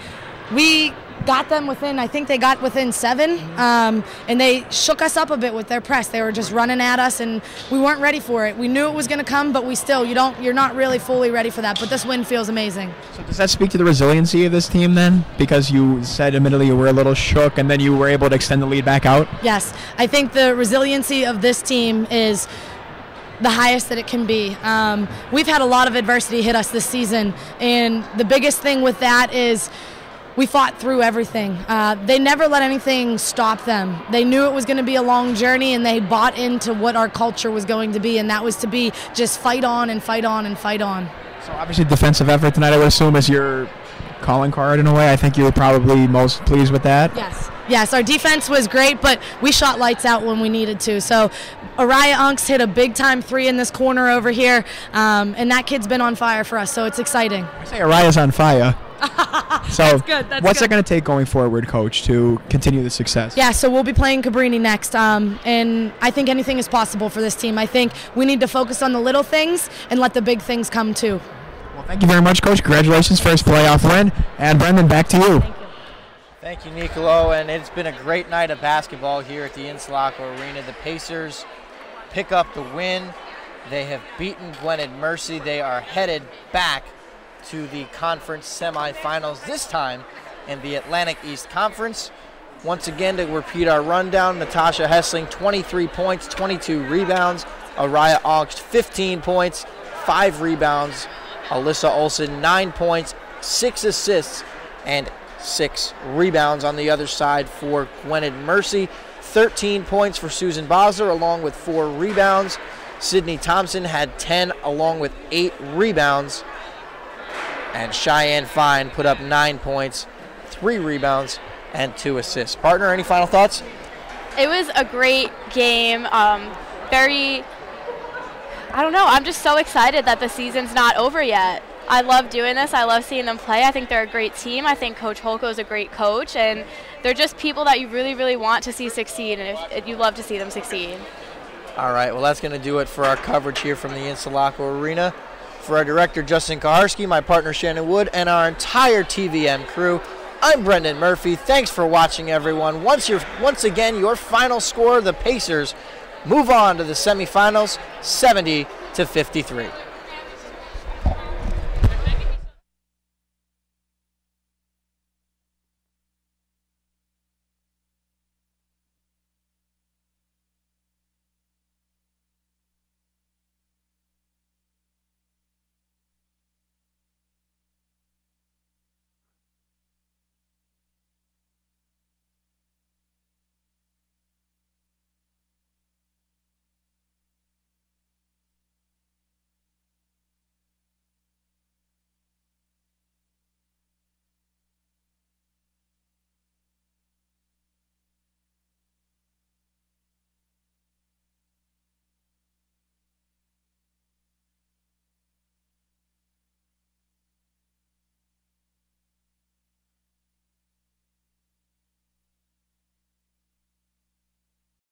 [SPEAKER 8] we got them within, I think they got within 7, and they shook us up a bit with their press. They were just running at us, and we weren't ready for it. We knew it was going to come, but you're not really fully ready for that. But this win feels amazing.
[SPEAKER 6] So does that speak to the resiliency of this team then? Because you said admittedly you were a little shook, and then you were able to extend the lead back out?
[SPEAKER 8] Yes, I think the resiliency of this team is the highest that it can be. We've had a lot of adversity hit us this season, and the biggest thing with that is we fought through everything. They never let anything stop them. They knew it was going to be a long journey, and they bought into what our culture was going to be, and that was to be just fight on and fight on and fight on.
[SPEAKER 6] So obviously defensive effort tonight, I would assume, is your calling card in a way. I think you were probably most pleased with that.
[SPEAKER 8] Yes, our defense was great, but we shot lights out when we needed to. So Araya Unks hit a big-time 3 in this corner over here, and that kid's been on fire for us, so it's exciting.
[SPEAKER 6] I say Araya's on fire. So
[SPEAKER 8] That's
[SPEAKER 6] what's
[SPEAKER 8] good.
[SPEAKER 6] it going to take going forward, Coach, to continue the success?
[SPEAKER 8] Yeah, so we'll be playing Cabrini next, and I think anything is possible for this team. I think we need to focus on the little things and let the big things come too.
[SPEAKER 6] Well, thank you very much, Coach. Congratulations, first playoff win. And Brendan, back to you.
[SPEAKER 7] Thank you, Nicolo. And it's been a great night of basketball here at the Insulaco Arena. The Pacers pick up the win. They have beaten Gwyned Mercy. They are headed back to the conference semifinals, this time in the Atlantic East Conference. Once again, to repeat our rundown, Natasha Hessling, 23 points, 22 rebounds. Araya Augst, 15 points, 5 rebounds. Alyssa Olson, 9 points, 6 assists, and 6 rebounds. On the other side for Gwyned Mercy, 13 points for Susan Bosler, along with 4 rebounds. Sydney Thompson had 10, along with 8 rebounds. And Cheyenne Fine put up 9 points, 3 rebounds, and 2 assists. Partner, any final thoughts?
[SPEAKER 2] It was a great game. I don't know, I'm just so excited that the season's not over yet. I love doing this. I love seeing them play. I think they're a great team. I think Coach Holko is a great coach, and they're just people that you really, really want to see succeed, and if you love to see them succeed.
[SPEAKER 7] All right, well, that's going to do it for our coverage here from the Insulaco Arena. For our director, Justin Kaharski, my partner, Shannon Wood, and our entire TVM crew, I'm Brendan Murphy. Thanks for watching, everyone. Once again, your final score, the Pacers move on to the semifinals, 70-53.